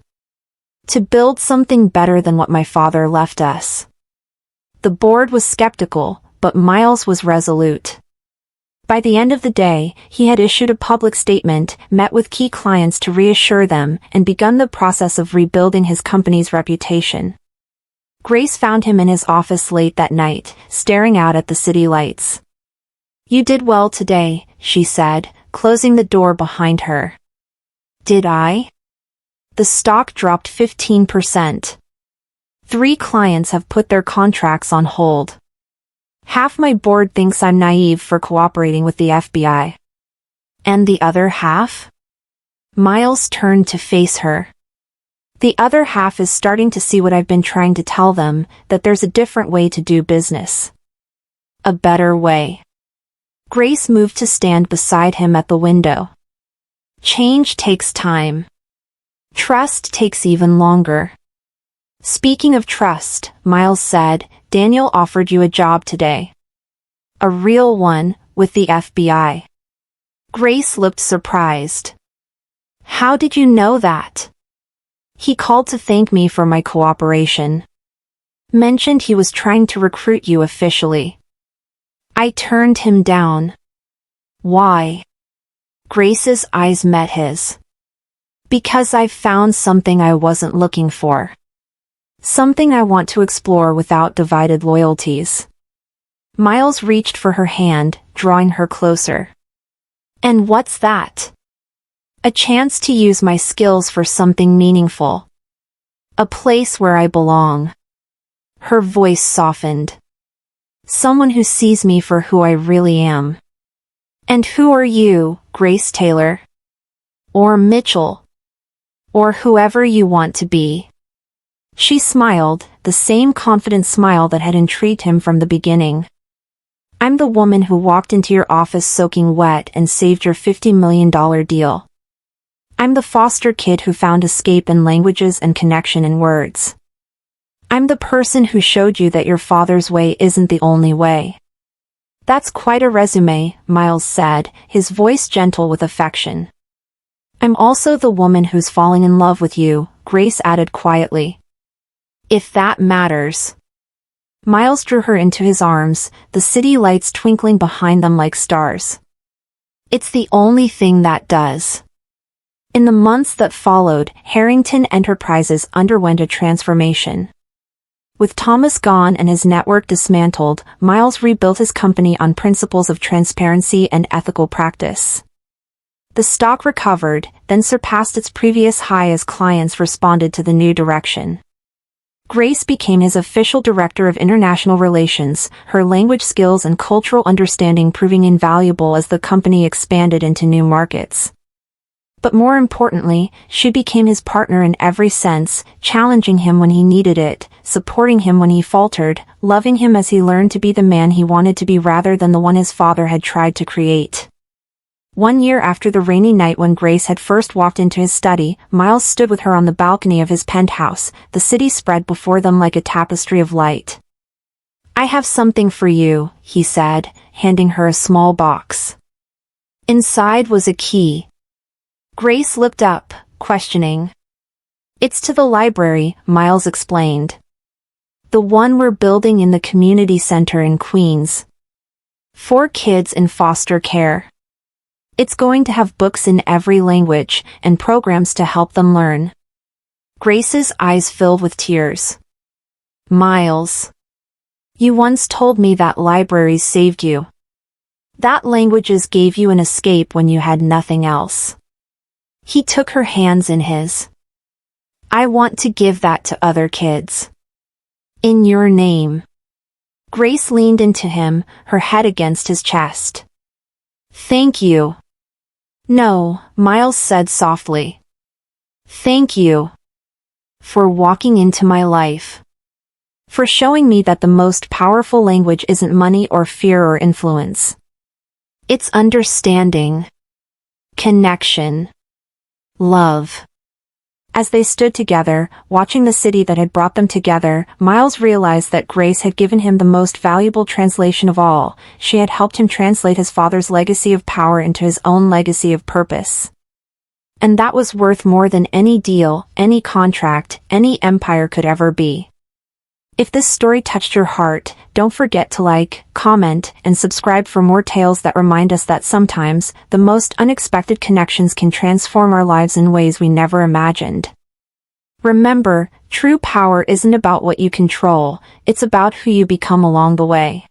To build something better than what my father left us. The board was skeptical, but Miles was resolute. By the end of the day, he had issued a public statement, met with key clients to reassure them, and begun the process of rebuilding his company's reputation. Grace found him in his office late that night, staring out at the city lights. You did well today, she said, closing the door behind her. Did I? The stock dropped 15%. 3 clients have put their contracts on hold. Half my board thinks I'm naive for cooperating with the FBI. And the other half? Miles turned to face her. The other half is starting to see what I've been trying to tell them, that there's a different way to do business. A better way. Grace moved to stand beside him at the window. Change takes time. Trust takes even longer. Speaking of trust, Miles said, Daniel offered you a job today. A real one, with the FBI. Grace looked surprised. How did you know that? He called to thank me for my cooperation. Mentioned he was trying to recruit you officially. I turned him down. Why? Grace's eyes met his. Because I've found something I wasn't looking for. Something I want to explore without divided loyalties. Miles reached for her hand, drawing her closer. And what's that? A chance to use my skills for something meaningful. A place where I belong. Her voice softened. Someone who sees me for who I really am. And who are you, Grace Taylor? Or Mitchell? Or whoever you want to be. She smiled, the same confident smile that had intrigued him from the beginning. I'm the woman who walked into your office soaking wet and saved your $50 million deal. I'm the foster kid who found escape in languages and connection in words. I'm the person who showed you that your father's way isn't the only way. That's quite a resume, Miles said, his voice gentle with affection. I'm also the woman who's falling in love with you, Grace added quietly. If that matters. Miles drew her into his arms, the city lights twinkling behind them like stars. It's the only thing that does. In the months that followed, Harrington Enterprises underwent a transformation. With Thomas gone and his network dismantled, Miles rebuilt his company on principles of transparency and ethical practice. The stock recovered, then surpassed its previous high as clients responded to the new direction. Grace became his official director of international relations, her language skills and cultural understanding proving invaluable as the company expanded into new markets. But more importantly, she became his partner in every sense, challenging him when he needed it, supporting him when he faltered, loving him as he learned to be the man he wanted to be rather than the one his father had tried to create. 1 year after the rainy night when Grace had first walked into his study, Miles stood with her on the balcony of his penthouse, the city spread before them like a tapestry of light. I have something for you, he said, handing her a small box. Inside was a key. Grace looked up, questioning. It's to the library, Miles explained. The one we're building in the community center in Queens. For kids in foster care. It's going to have books in every language, and programs to help them learn. Grace's eyes filled with tears. Miles. You once told me that libraries saved you. That languages gave you an escape when you had nothing else. He took her hands in his. I want to give that to other kids. In your name. Grace leaned into him, her head against his chest. Thank you. No, Miles said softly. Thank you. For walking into my life. For showing me that the most powerful language isn't money or fear or influence. It's understanding. Connection. Love. As they stood together, watching the city that had brought them together, Miles realized that Grace had given him the most valuable translation of all. She had helped him translate his father's legacy of power into his own legacy of purpose. And that was worth more than any deal, any contract, any empire could ever be. If this story touched your heart, don't forget to like, comment, and subscribe for more tales that remind us that sometimes, the most unexpected connections can transform our lives in ways we never imagined. Remember, true power isn't about what you control, it's about who you become along the way.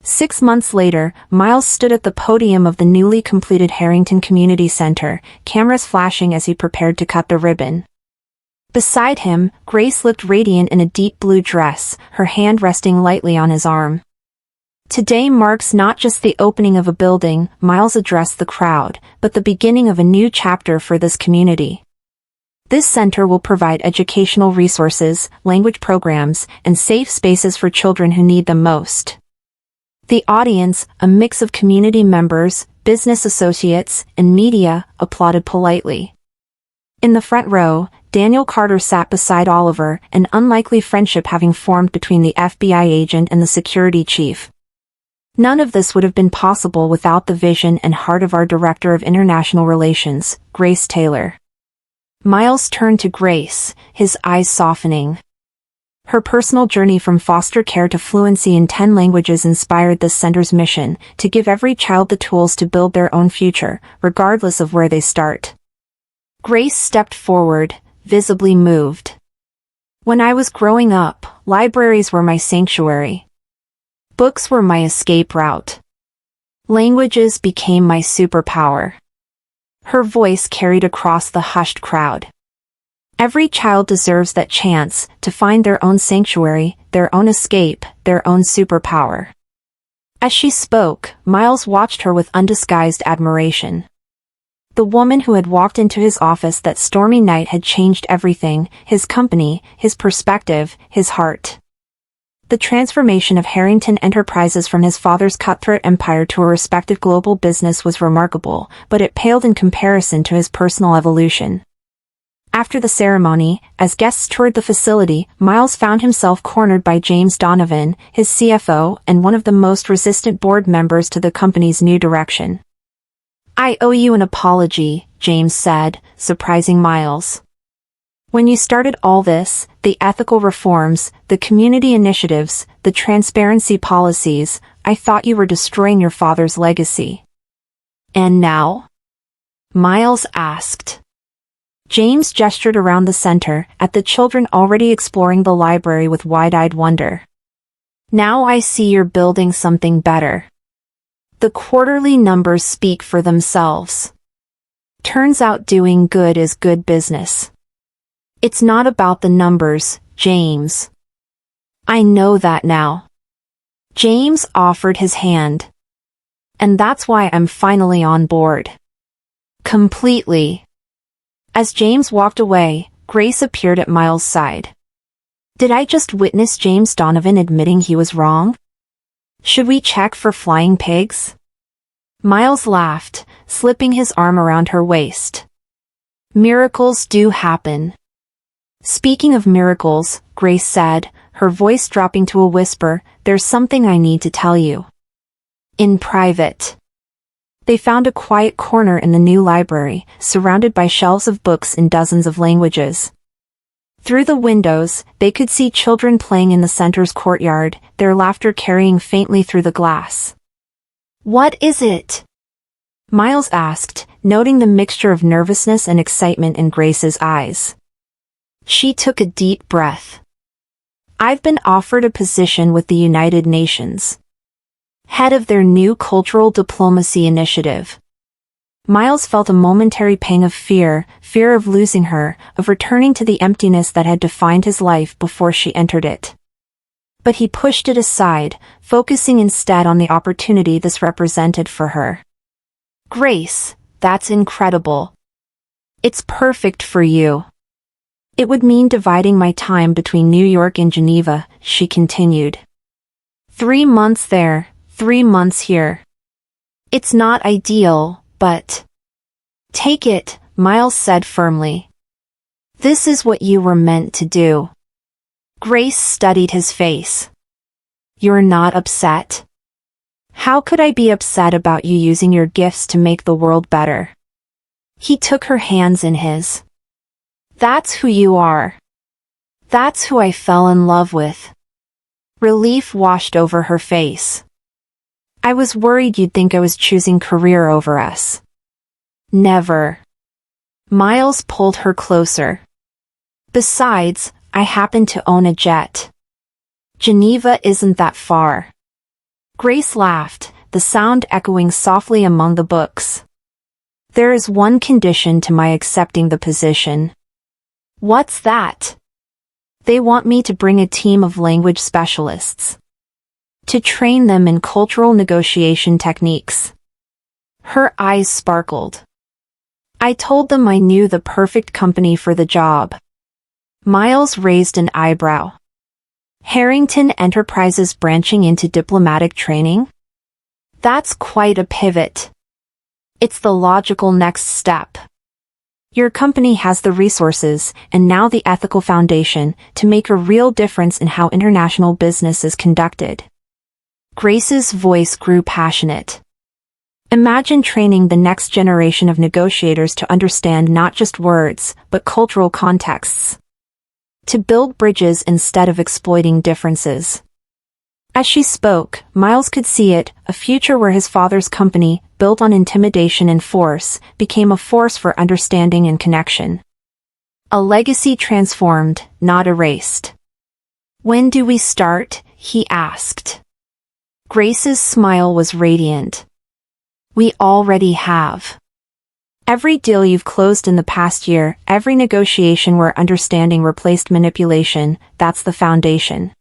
6 months later, Miles stood at the podium of the newly completed Harrington Community Center, cameras flashing as he prepared to cut the ribbon. Beside him, Grace looked radiant in a deep blue dress, her hand resting lightly on his arm. Today marks not just the opening of a building, Miles addressed the crowd, but the beginning of a new chapter for this community. This center will provide educational resources, language programs, and safe spaces for children who need them most. The audience, a mix of community members, business associates, and media, applauded politely. In the front row, Daniel Carter sat beside Oliver, an unlikely friendship having formed between the FBI agent and the security chief. None of this would have been possible without the vision and heart of our Director of International Relations, Grace Taylor. Miles turned to Grace, his eyes softening. Her personal journey from foster care to fluency in 10 languages inspired this center's mission to give every child the tools to build their own future, regardless of where they start. Grace stepped forward, visibly moved. When I was growing up, libraries were my sanctuary. Books were my escape route. Languages became my superpower. Her voice carried across the hushed crowd. Every child deserves that chance to find their own sanctuary, their own escape, their own superpower. As she spoke, Miles watched her with undisguised admiration. The woman who had walked into his office that stormy night had changed everything: his company, his perspective, his heart. The transformation of Harrington Enterprises from his father's cutthroat empire to a respected global business was remarkable, but it paled in comparison to his personal evolution. After the ceremony, as guests toured the facility, Miles found himself cornered by James Donovan, his CFO, and one of the most resistant board members to the company's new direction. "I owe you an apology," James said, surprising Miles. "When you started all this, the ethical reforms, the community initiatives, the transparency policies, I thought you were destroying your father's legacy." "And now?" Miles asked. James gestured around the center, at the children already exploring the library with wide-eyed wonder. "Now I see you're building something better. The quarterly numbers speak for themselves. Turns out doing good is good business. It's not about the numbers, James." "I know that now." James offered his hand. "And that's why I'm finally on board. Completely." As James walked away, Grace appeared at Miles' side. "Did I just witness James Donovan admitting he was wrong? Should we check for flying pigs?" Miles laughed, slipping his arm around her waist. "Miracles do happen." "Speaking of miracles," Grace said, her voice dropping to a whisper, "there's something I need to tell you. In private." They found a quiet corner in the new library, surrounded by shelves of books in dozens of languages. Through the windows, they could see children playing in the center's courtyard, their laughter carrying faintly through the glass. "What is it?" Miles asked, noting the mixture of nervousness and excitement in Grace's eyes. She took a deep breath. "I've been offered a position with the United Nations. Head of their new cultural diplomacy initiative." Miles felt a momentary pang of fear of losing her, of returning to the emptiness that had defined his life before she entered it. But he pushed it aside, focusing instead on the opportunity this represented for her. "Grace, that's incredible. It's perfect for you." "It would mean dividing my time between New York and Geneva," she continued. 3 months there, 3 months here. It's not ideal, but..." "Take it," Miles said firmly. "This is what you were meant to do." Grace studied his face. "You're not upset?" "How could I be upset about you using your gifts to make the world better?" He took her hands in his. "That's who you are. That's who I fell in love with." Relief washed over her face. "I was worried you'd think I was choosing career over us." "Never." Miles pulled her closer. "Besides, I happen to own a jet. Geneva isn't that far." Grace laughed, the sound echoing softly among the books. "There is one condition to my accepting the position." "What's that?" "They want me to bring a team of language specialists. To train them in cultural negotiation techniques." Her eyes sparkled. "I told them I knew the perfect company for the job." Miles raised an eyebrow. "Harrington Enterprises branching into diplomatic training? That's quite a pivot. It's the logical next step. Your company has the resources, and now the ethical foundation, to make a real difference in how international business is conducted." Grace's voice grew passionate. "Imagine training the next generation of negotiators to understand not just words, but cultural contexts. To build bridges instead of exploiting differences. As she spoke, Miles could see it, a future where his father's company, built on intimidation and force, became a force for understanding and connection. A legacy transformed, not erased. "When do we start?" he asked. Grace's smile was radiant. "We already have. Every deal you've closed in the past year, every negotiation where understanding replaced manipulation, that's the foundation."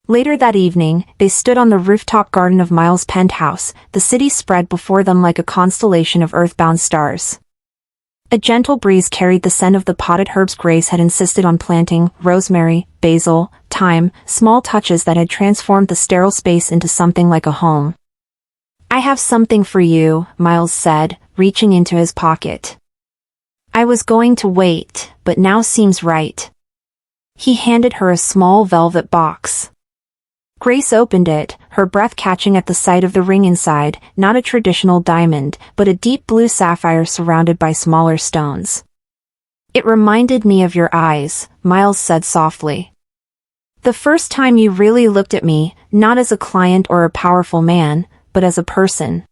Later that evening, they stood on the rooftop garden of Miles' penthouse, the city spread before them like a constellation of earthbound stars. A gentle breeze carried the scent of the potted herbs Grace had insisted on planting: rosemary, basil, thyme, small touches that had transformed the sterile space into something like a home. "I have something for you," Miles said, reaching into his pocket. "I was going to wait, but now seems right." He handed her a small velvet box. Grace opened it, her breath catching at the sight of the ring inside, not a traditional diamond, but a deep blue sapphire surrounded by smaller stones. "It reminded me of your eyes," Miles said softly. "The first time you really looked at me, not as a client or a powerful man, but as a person."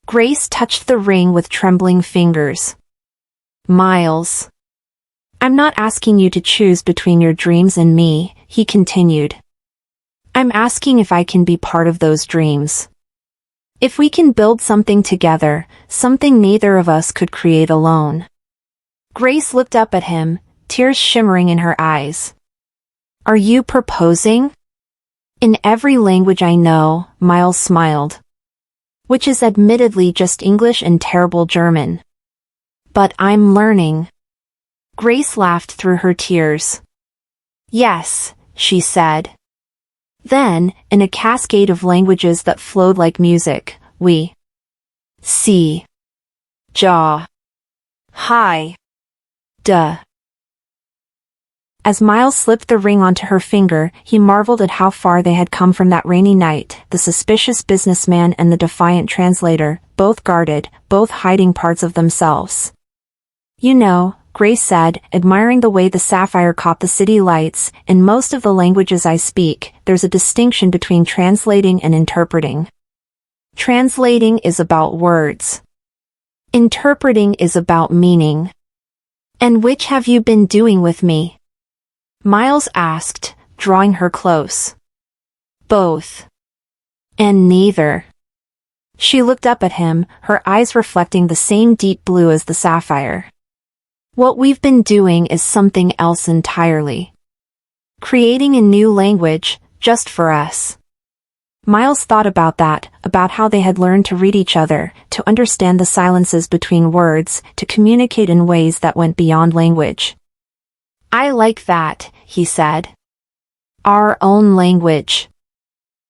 Grace touched the ring with trembling fingers. "Miles, I'm not asking you to choose between your dreams and me," he continued. "I'm asking if I can be part of those dreams. If we can build something together, something neither of us could create alone." Grace looked up at him, tears shimmering in her eyes. "Are you proposing?" "In every language I know," Miles smiled. "Which is admittedly just English and terrible German. But I'm learning." Grace laughed through her tears. "Yes," she said. Then, in a cascade of languages that flowed like music, "We. Si. Ja. Hi. Duh." As Miles slipped the ring onto her finger, he marveled at how far they had come from that rainy night, the suspicious businessman and the defiant translator, both guarded, both hiding parts of themselves. "You know," Grace said, admiring the way the sapphire caught the city lights, "in most of the languages I speak, there's a distinction between translating and interpreting. Translating is about words. Interpreting is about meaning." "And which have you been doing with me?" Miles asked, drawing her close. "Both. And neither." She looked up at him, her eyes reflecting the same deep blue as the sapphire. "What we've been doing is something else entirely. Creating a new language, just for us." Miles thought about that, about how they had learned to read each other, to understand the silences between words, to communicate in ways that went beyond language. "I like that," he said. "Our own language.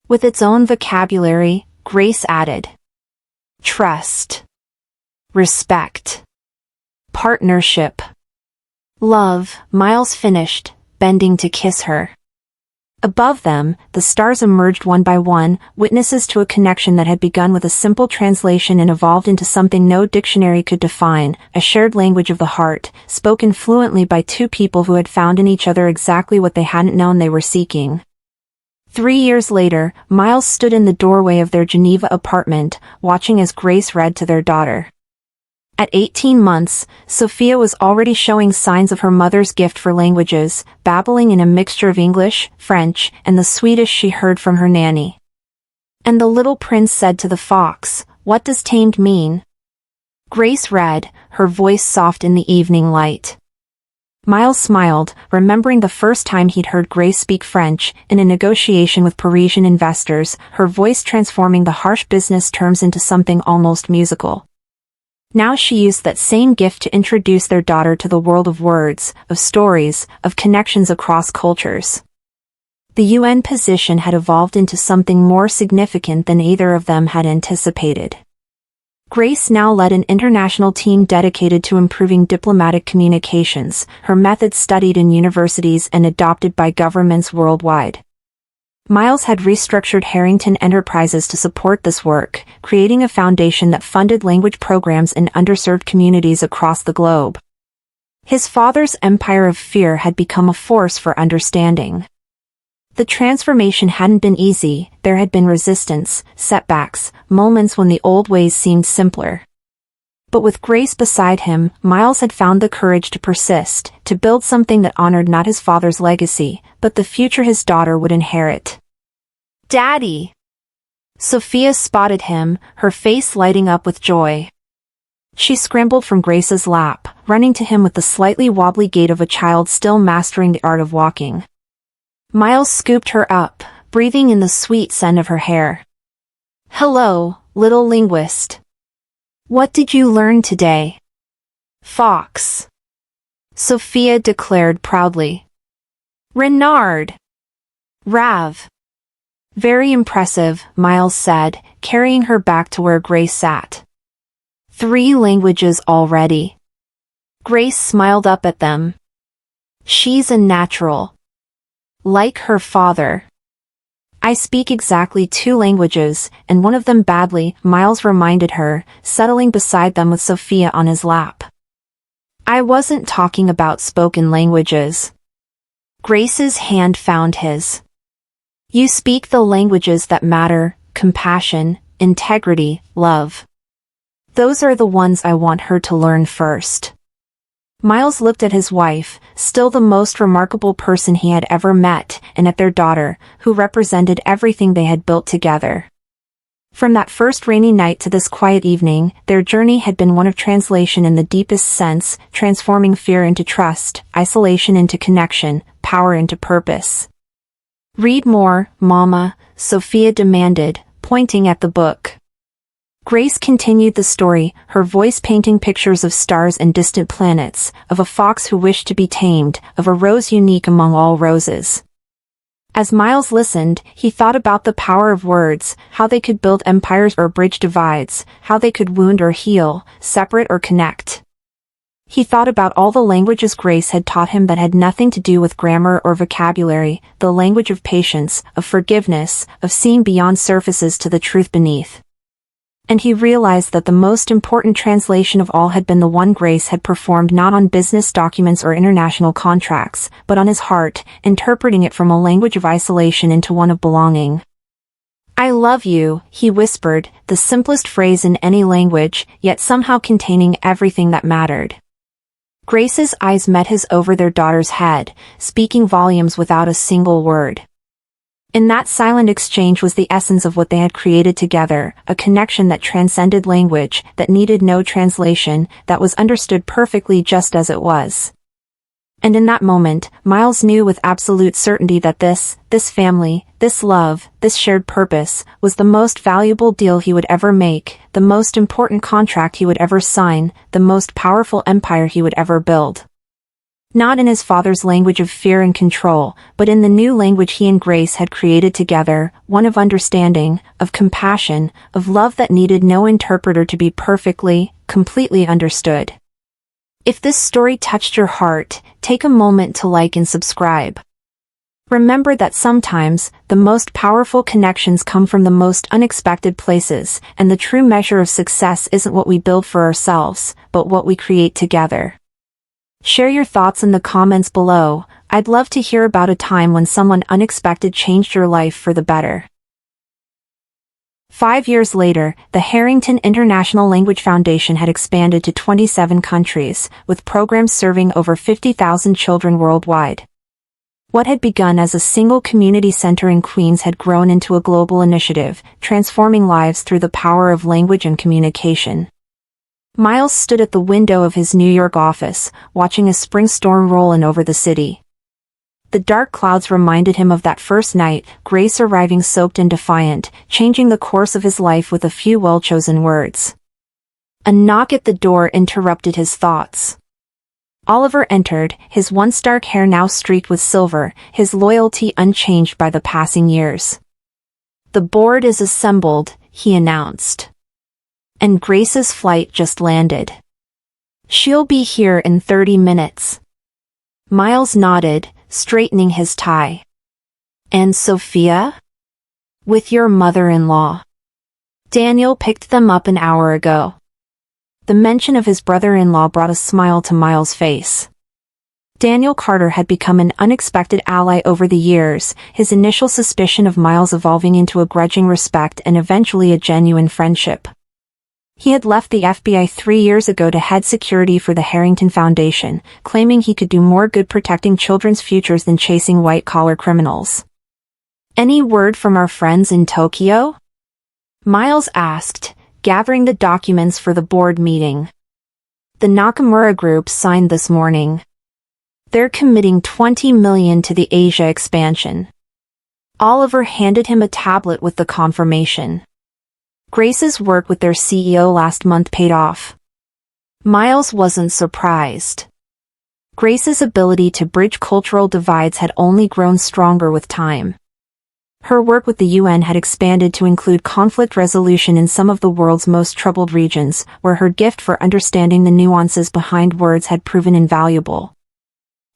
With its own vocabulary," Grace added. "Trust. Respect. Partnership. Love," Miles finished, bending to kiss her. Above them, the stars emerged one by one, witnesses to a connection that had begun with a simple translation and evolved into something no dictionary could define, a shared language of the heart, spoken fluently by two people who had found in each other exactly what they hadn't known they were seeking. 3 years later, Miles stood in the doorway of their Geneva apartment, watching as Grace read to their daughter. At 18 months, Sophia was already showing signs of her mother's gift for languages, babbling in a mixture of English, French, and the Swedish she heard from her nanny. And the little prince said to the fox, "What does tamed mean?" Grace read, her voice soft in the evening light. Miles smiled, remembering the first time he'd heard Grace speak French, in a negotiation with Parisian investors, her voice transforming the harsh business terms into something almost musical. Now she used that same gift to introduce their daughter to the world of words, of stories, of connections across cultures. The UN position had evolved into something more significant than either of them had anticipated. Grace now led an international team dedicated to improving diplomatic communications, her methods studied in universities and adopted by governments worldwide. Miles had restructured Harrington Enterprises to support this work, creating a foundation that funded language programs in underserved communities across the globe. His father's empire of fear had become a force for understanding. The transformation hadn't been easy, there had been resistance, setbacks, moments when the old ways seemed simpler. But with Grace beside him, Miles had found the courage to persist, to build something that honored not his father's legacy, but the future his daughter would inherit. "Daddy!" Sophia spotted him, her face lighting up with joy. She scrambled from Grace's lap, running to him with the slightly wobbly gait of a child still mastering the art of walking. Miles scooped her up, breathing in the sweet scent of her hair. "Hello, little linguist. What did you learn today?" "Fox," Sophia declared proudly. "Renard." "Rav." "Very impressive," Miles said, carrying her back to where Grace sat. "3 languages already." Grace smiled up at them. "She's a natural. Like her father." "I speak exactly 2 languages, and one of them badly," Miles reminded her, settling beside them with Sophia on his lap. "I wasn't talking about spoken languages." Grace's hand found his. "You speak the languages that matter: compassion, integrity, love. Those are the ones I want her to learn first." Miles looked at his wife, still the most remarkable person he had ever met, and at their daughter, who represented everything they had built together. From that first rainy night to this quiet evening, their journey had been one of translation in the deepest sense, transforming fear into trust, isolation into connection, power into purpose. "Read more, Mama," Sophia demanded, pointing at the book. Grace continued the story, her voice painting pictures of stars and distant planets, of a fox who wished to be tamed, of a rose unique among all roses. As Miles listened, he thought about the power of words, how they could build empires or bridge divides, how they could wound or heal, separate or connect. He thought about all the languages Grace had taught him that had nothing to do with grammar or vocabulary, the language of patience, of forgiveness, of seeing beyond surfaces to the truth beneath. And he realized that the most important translation of all had been the one Grace had performed not on business documents or international contracts, but on his heart, interpreting it from a language of isolation into one of belonging. "I love you," he whispered, the simplest phrase in any language, yet somehow containing everything that mattered. Grace's eyes met his over their daughter's head, speaking volumes without a single word. In that silent exchange was the essence of what they had created together, a connection that transcended language, that needed no translation, that was understood perfectly just as it was. And in that moment, Miles knew with absolute certainty that this family, this love, this shared purpose, was the most valuable deal he would ever make, the most important contract he would ever sign, the most powerful empire he would ever build. Not in his father's language of fear and control, but in the new language he and Grace had created together, one of understanding, of compassion, of love that needed no interpreter to be perfectly, completely understood. If this story touched your heart, take a moment to like and subscribe. Remember that sometimes, the most powerful connections come from the most unexpected places, and the true measure of success isn't what we build for ourselves, but what we create together. Share your thoughts in the comments below. I'd love to hear about a time when someone unexpected changed your life for the better. 5 years later, the Harrington International Language Foundation had expanded to 27 countries, with programs serving over 50,000 children worldwide. What had begun as a single community center in Queens had grown into a global initiative, transforming lives through the power of language and communication. Miles stood at the window of his New York office, watching a spring storm roll in over the city. The dark clouds reminded him of that first night, Grace arriving soaked and defiant, changing the course of his life with a few well-chosen words. A knock at the door interrupted his thoughts. Oliver entered, his once dark hair now streaked with silver, his loyalty unchanged by the passing years. "The board is assembled," he announced. "And Grace's flight just landed. She'll be here in 30 minutes. Miles nodded, straightening his tie. "And Sophia?" "With your mother-in-law. Daniel picked them up an hour ago." The mention of his brother-in-law brought a smile to Miles' face. Daniel Carter had become an unexpected ally over the years, his initial suspicion of Miles evolving into a grudging respect and eventually a genuine friendship. He had left the FBI 3 years ago to head security for the Harrington Foundation, claiming he could do more good protecting children's futures than chasing white-collar criminals. "Any word from our friends in Tokyo?" Miles asked, gathering the documents for the board meeting. "The Nakamura Group signed this morning. They're committing $20 million to the Asia expansion." Oliver handed him a tablet with the confirmation. Grace's work with their CEO last month paid off. Miles wasn't surprised. Grace's ability to bridge cultural divides had only grown stronger with time. Her work with the UN had expanded to include conflict resolution in some of the world's most troubled regions, where her gift for understanding the nuances behind words had proven invaluable.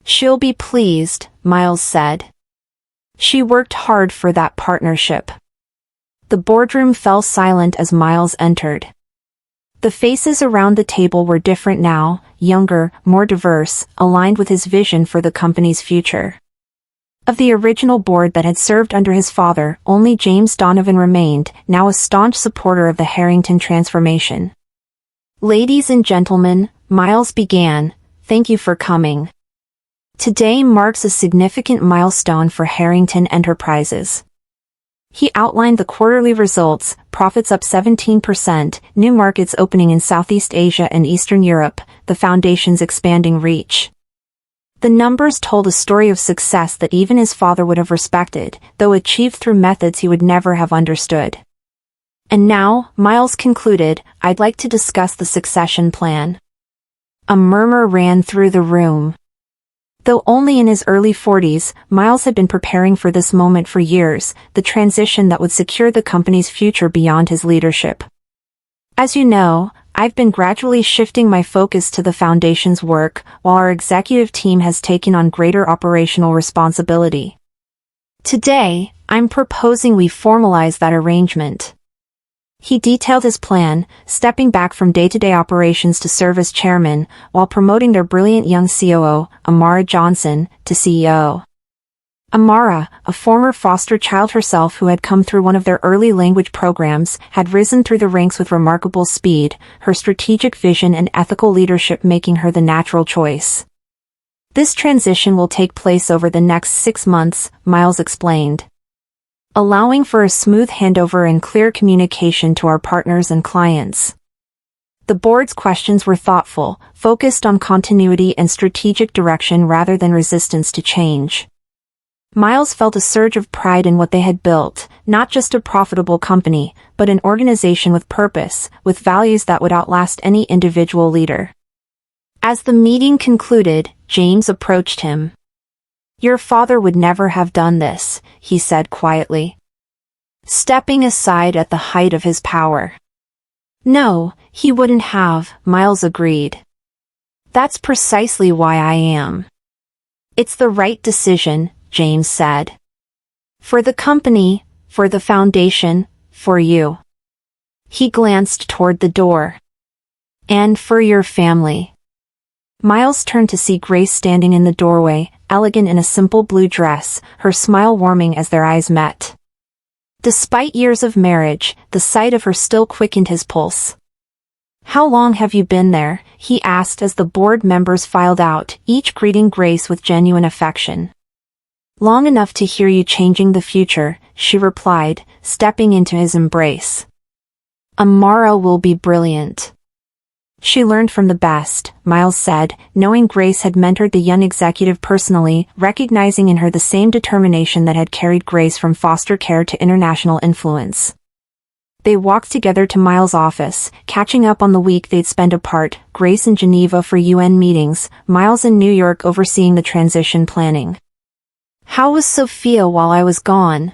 "She'll be pleased," Miles said. She worked hard for that partnership. The boardroom fell silent as Miles entered. The faces around the table were different now, younger, more diverse, aligned with his vision for the company's future. Of the original board that had served under his father, only James Donovan remained, now a staunch supporter of the Harrington transformation. "Ladies and gentlemen," Miles began, "thank you for coming. Today marks a significant milestone for Harrington Enterprises." He outlined the quarterly results: profits up 17%, new markets opening in Southeast Asia and Eastern Europe, the foundation's expanding reach. The numbers told a story of success that even his father would have respected, though achieved through methods he would never have understood. "And now," Miles concluded, "I'd like to discuss the succession plan." A murmur ran through the room. Though only in his early 40s, Miles had been preparing for this moment for years, the transition that would secure the company's future beyond his leadership. "As you know, I've been gradually shifting my focus to the Foundation's work, while our executive team has taken on greater operational responsibility. Today, I'm proposing we formalize that arrangement." He detailed his plan, stepping back from day-to-day operations to serve as chairman, while promoting their brilliant young COO, Amara Johnson, to CEO. Amara, a former foster child herself who had come through one of their early language programs, had risen through the ranks with remarkable speed, her strategic vision and ethical leadership making her the natural choice. "This transition will take place over the next 6 months, Miles explained, allowing for a smooth handover and clear communication to our partners and clients." The board's questions were thoughtful, focused on continuity and strategic direction rather than resistance to change. Miles felt a surge of pride in what they had built, not just a profitable company, but an organization with purpose, with values that would outlast any individual leader. As the meeting concluded, James approached him. "Your father would never have done this," he said quietly, stepping aside at the height of his power. "No, he wouldn't have," Miles agreed. "That's precisely why I am." "It's the right decision," James said. "For the company, for the foundation, for you." He glanced toward the door. "And for your family." Miles turned to see Grace standing in the doorway, elegant in a simple blue dress, her smile warming as their eyes met. Despite years of marriage, the sight of her still quickened his pulse. "How long have you been there?" he asked as the board members filed out, each greeting Grace with genuine affection. "Long enough to hear you changing the future," she replied, stepping into his embrace. "Amara will be brilliant." "She learned from the best," Miles said, knowing Grace had mentored the young executive personally, recognizing in her the same determination that had carried Grace from foster care to international influence. They walked together to Miles' office, catching up on the week they'd spent apart, Grace in Geneva for UN meetings, Miles in New York overseeing the transition planning. "How was Sophia while I was gone?"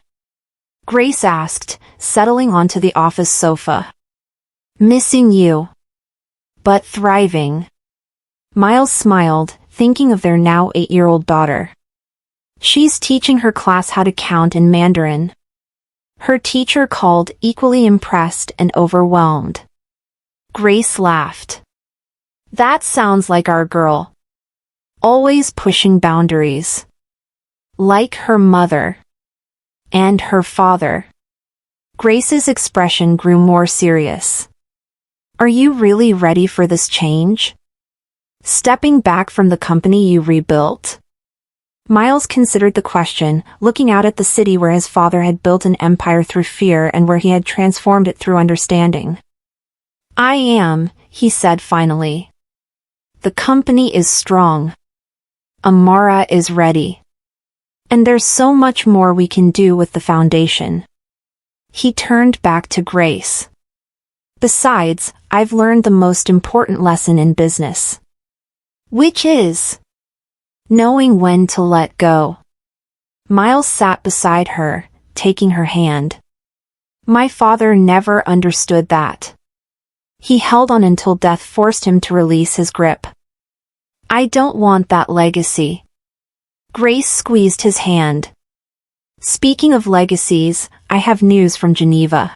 Grace asked, settling onto the office sofa. "Missing you. But thriving." Miles smiled, thinking of their now 8-year-old daughter. "She's teaching her class how to count in Mandarin." Her teacher called, equally impressed and overwhelmed. Grace laughed. "That sounds like our girl. always pushing boundaries. Like her mother. And her father. Grace's expression grew more serious. Are you really ready for this change? Stepping back from the company you rebuilt? Miles considered the question, looking out at the city where his father had built an empire through fear and where he had transformed it through understanding. I am, he said finally. The company is strong. Amara is ready. And there's so much more we can do with the foundation. He turned back to Grace. Besides, I've learned the most important lesson in business. Which is knowing when to let go. Miles sat beside her, taking her hand. My father never understood that. He held on until death forced him to release his grip. I don't want that legacy. Grace squeezed his hand. Speaking of legacies, I have news from Geneva.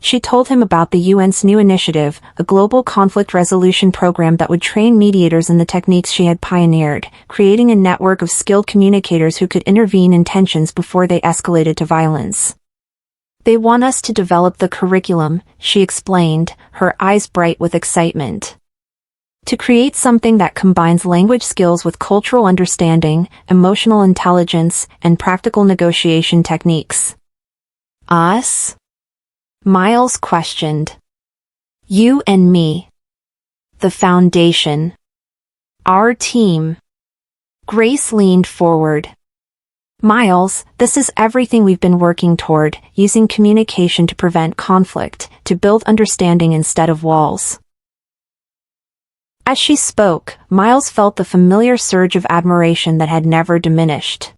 She told him about the UN's new initiative, a global conflict resolution program that would train mediators in the techniques she had pioneered, creating a network of skilled communicators who could intervene in tensions before they escalated to violence. They want us to develop the curriculum, she explained, her eyes bright with excitement. To create something that combines language skills with cultural understanding, emotional intelligence, and practical negotiation techniques. Us? Miles questioned. You and me. The foundation. Our team. Grace leaned forward. Miles, this is everything we've been working toward, using communication to prevent conflict, to build understanding instead of walls. As she spoke, Miles felt the familiar surge of admiration that had never diminished.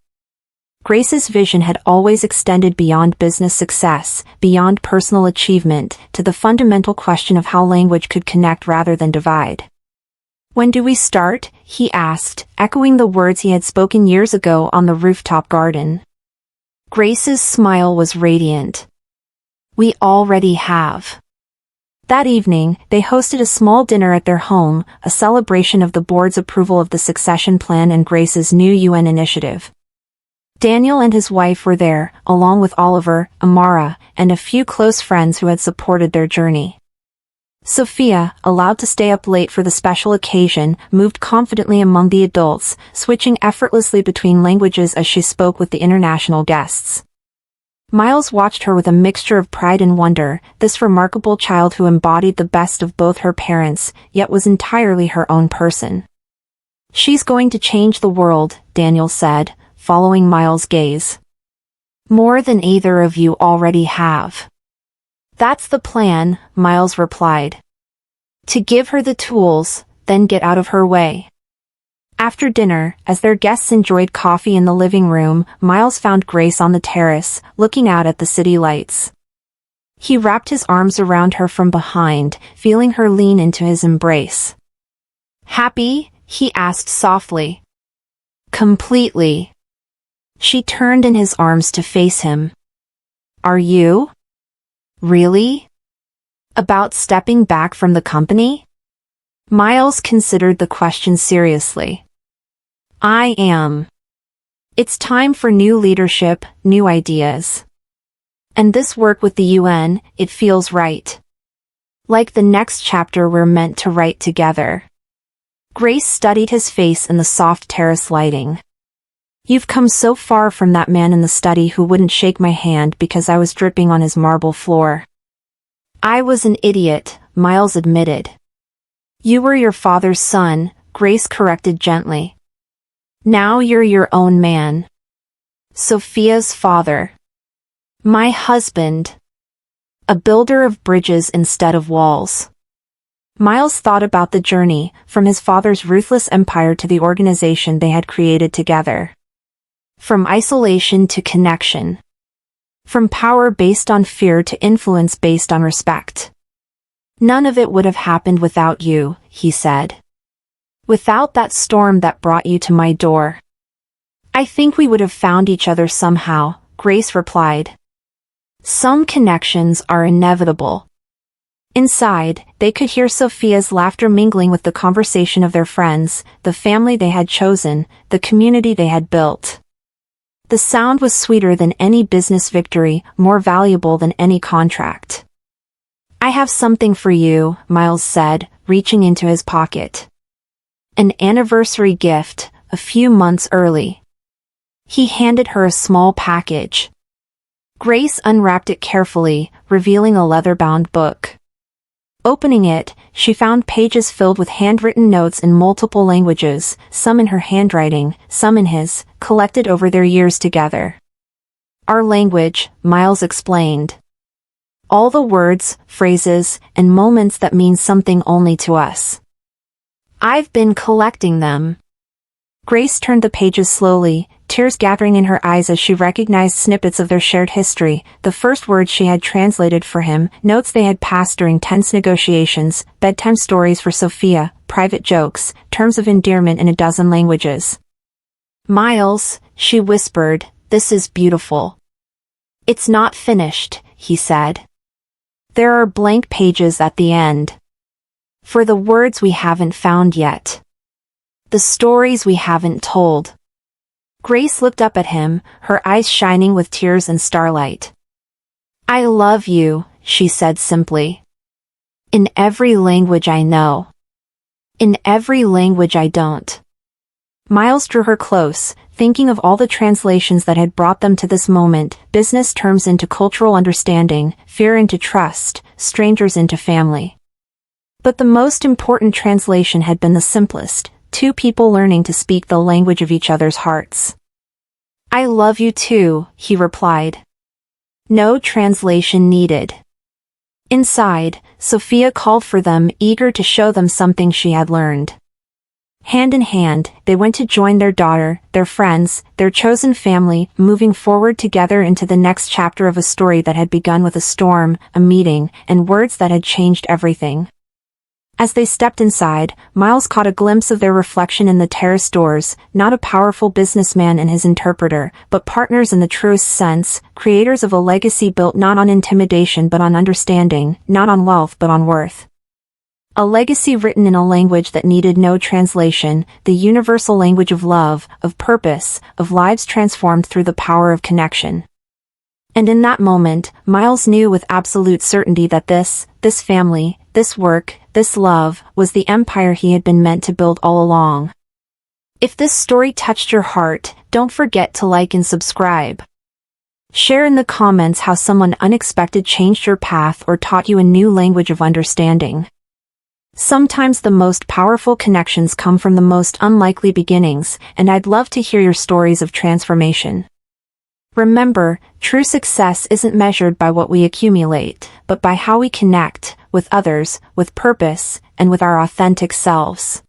Grace's vision had always extended beyond business success, beyond personal achievement, to the fundamental question of how language could connect rather than divide. When do we start? He asked, echoing the words he had spoken years ago on the rooftop garden. Grace's smile was radiant. We already have. That evening, they hosted a small dinner at their home, a celebration of the board's approval of the succession plan and Grace's new UN initiative. Daniel and his wife were there, along with Oliver, Amara, and a few close friends who had supported their journey. Sophia, allowed to stay up late for the special occasion, moved confidently among the adults, switching effortlessly between languages as she spoke with the international guests. Miles watched her with a mixture of pride and wonder, this remarkable child who embodied the best of both her parents, yet was entirely her own person. She's going to change the world, Daniel said, following Miles' gaze. More than either of you already have. That's the plan, Miles replied. To give her the tools, then get out of her way. After dinner, as their guests enjoyed coffee in the living room, Miles found Grace on the terrace, looking out at the city lights. He wrapped his arms around her from behind, feeling her lean into his embrace. Happy? He asked softly. Completely. She turned in his arms to face him. Are you? Really? About stepping back from the company? Miles considered the question seriously. I am. It's time for new leadership, new ideas. And this work with the UN, it feels right. Like the next chapter we're meant to write together. Grace studied his face in the soft terrace lighting. You've come so far from that man in the study who wouldn't shake my hand because I was dripping on his marble floor. I was an idiot, Miles admitted. You were your father's son, Grace corrected gently. Now you're your own man. Sophia's father. My husband. A builder of bridges instead of walls. Miles thought about the journey, from his father's ruthless empire to the organization they had created together. From isolation to connection. From power based on fear to influence based on respect. None of it would have happened without you, he said. Without that storm that brought you to my door. I think we would have found each other somehow, Grace replied. Some connections are inevitable. Inside, they could hear Sophia's laughter mingling with the conversation of their friends, the family they had chosen, the community they had built. The sound was sweeter than any business victory, more valuable than any contract. "I have something for you," Miles said, reaching into his pocket. An anniversary gift, a few months early. He handed her a small package. Grace unwrapped it carefully, revealing a leather-bound book. Opening it, she found pages filled with handwritten notes in multiple languages, some in her handwriting, some in his, collected over their years together. "Our language," Miles explained. "All the words, phrases, and moments that mean something only to us. I've been collecting them." Grace turned the pages slowly, tears gathering in her eyes as she recognized snippets of their shared history, the first words she had translated for him, notes they had passed during tense negotiations, bedtime stories for Sophia, private jokes, terms of endearment in a dozen languages. "Miles," she whispered, "this is beautiful." "It's not finished," he said. "There are blank pages at the end. For the words we haven't found yet. The stories we haven't told." Grace looked up at him, her eyes shining with tears and starlight. "I love you," she said simply. "In every language I know. In every language I don't." Miles drew her close, thinking of all the translations that had brought them to this moment, business terms into cultural understanding, fear into trust, strangers into family. But the most important translation had been the simplest, two people learning to speak the language of each other's hearts. "I love you too," he replied. No translation needed. Inside, Sophia called for them, eager to show them something she had learned. Hand in hand, they went to join their daughter, their friends, their chosen family, moving forward together into the next chapter of a story that had begun with a storm, a meeting, and words that had changed everything. As they stepped inside, Miles caught a glimpse of their reflection in the terrace doors, not a powerful businessman and his interpreter, but partners in the truest sense, creators of a legacy built not on intimidation but on understanding, not on wealth but on worth. A legacy written in a language that needed no translation, the universal language of love, of purpose, of lives transformed through the power of connection. And in that moment, Miles knew with absolute certainty that this family, this work, this love, was the empire he had been meant to build all along. If this story touched your heart, don't forget to like and subscribe. Share in the comments how someone unexpected changed your path or taught you a new language of understanding. Sometimes the most powerful connections come from the most unlikely beginnings, and I'd love to hear your stories of transformation. Remember, true success isn't measured by what we accumulate, but by how we connect, with others, with purpose, and with our authentic selves.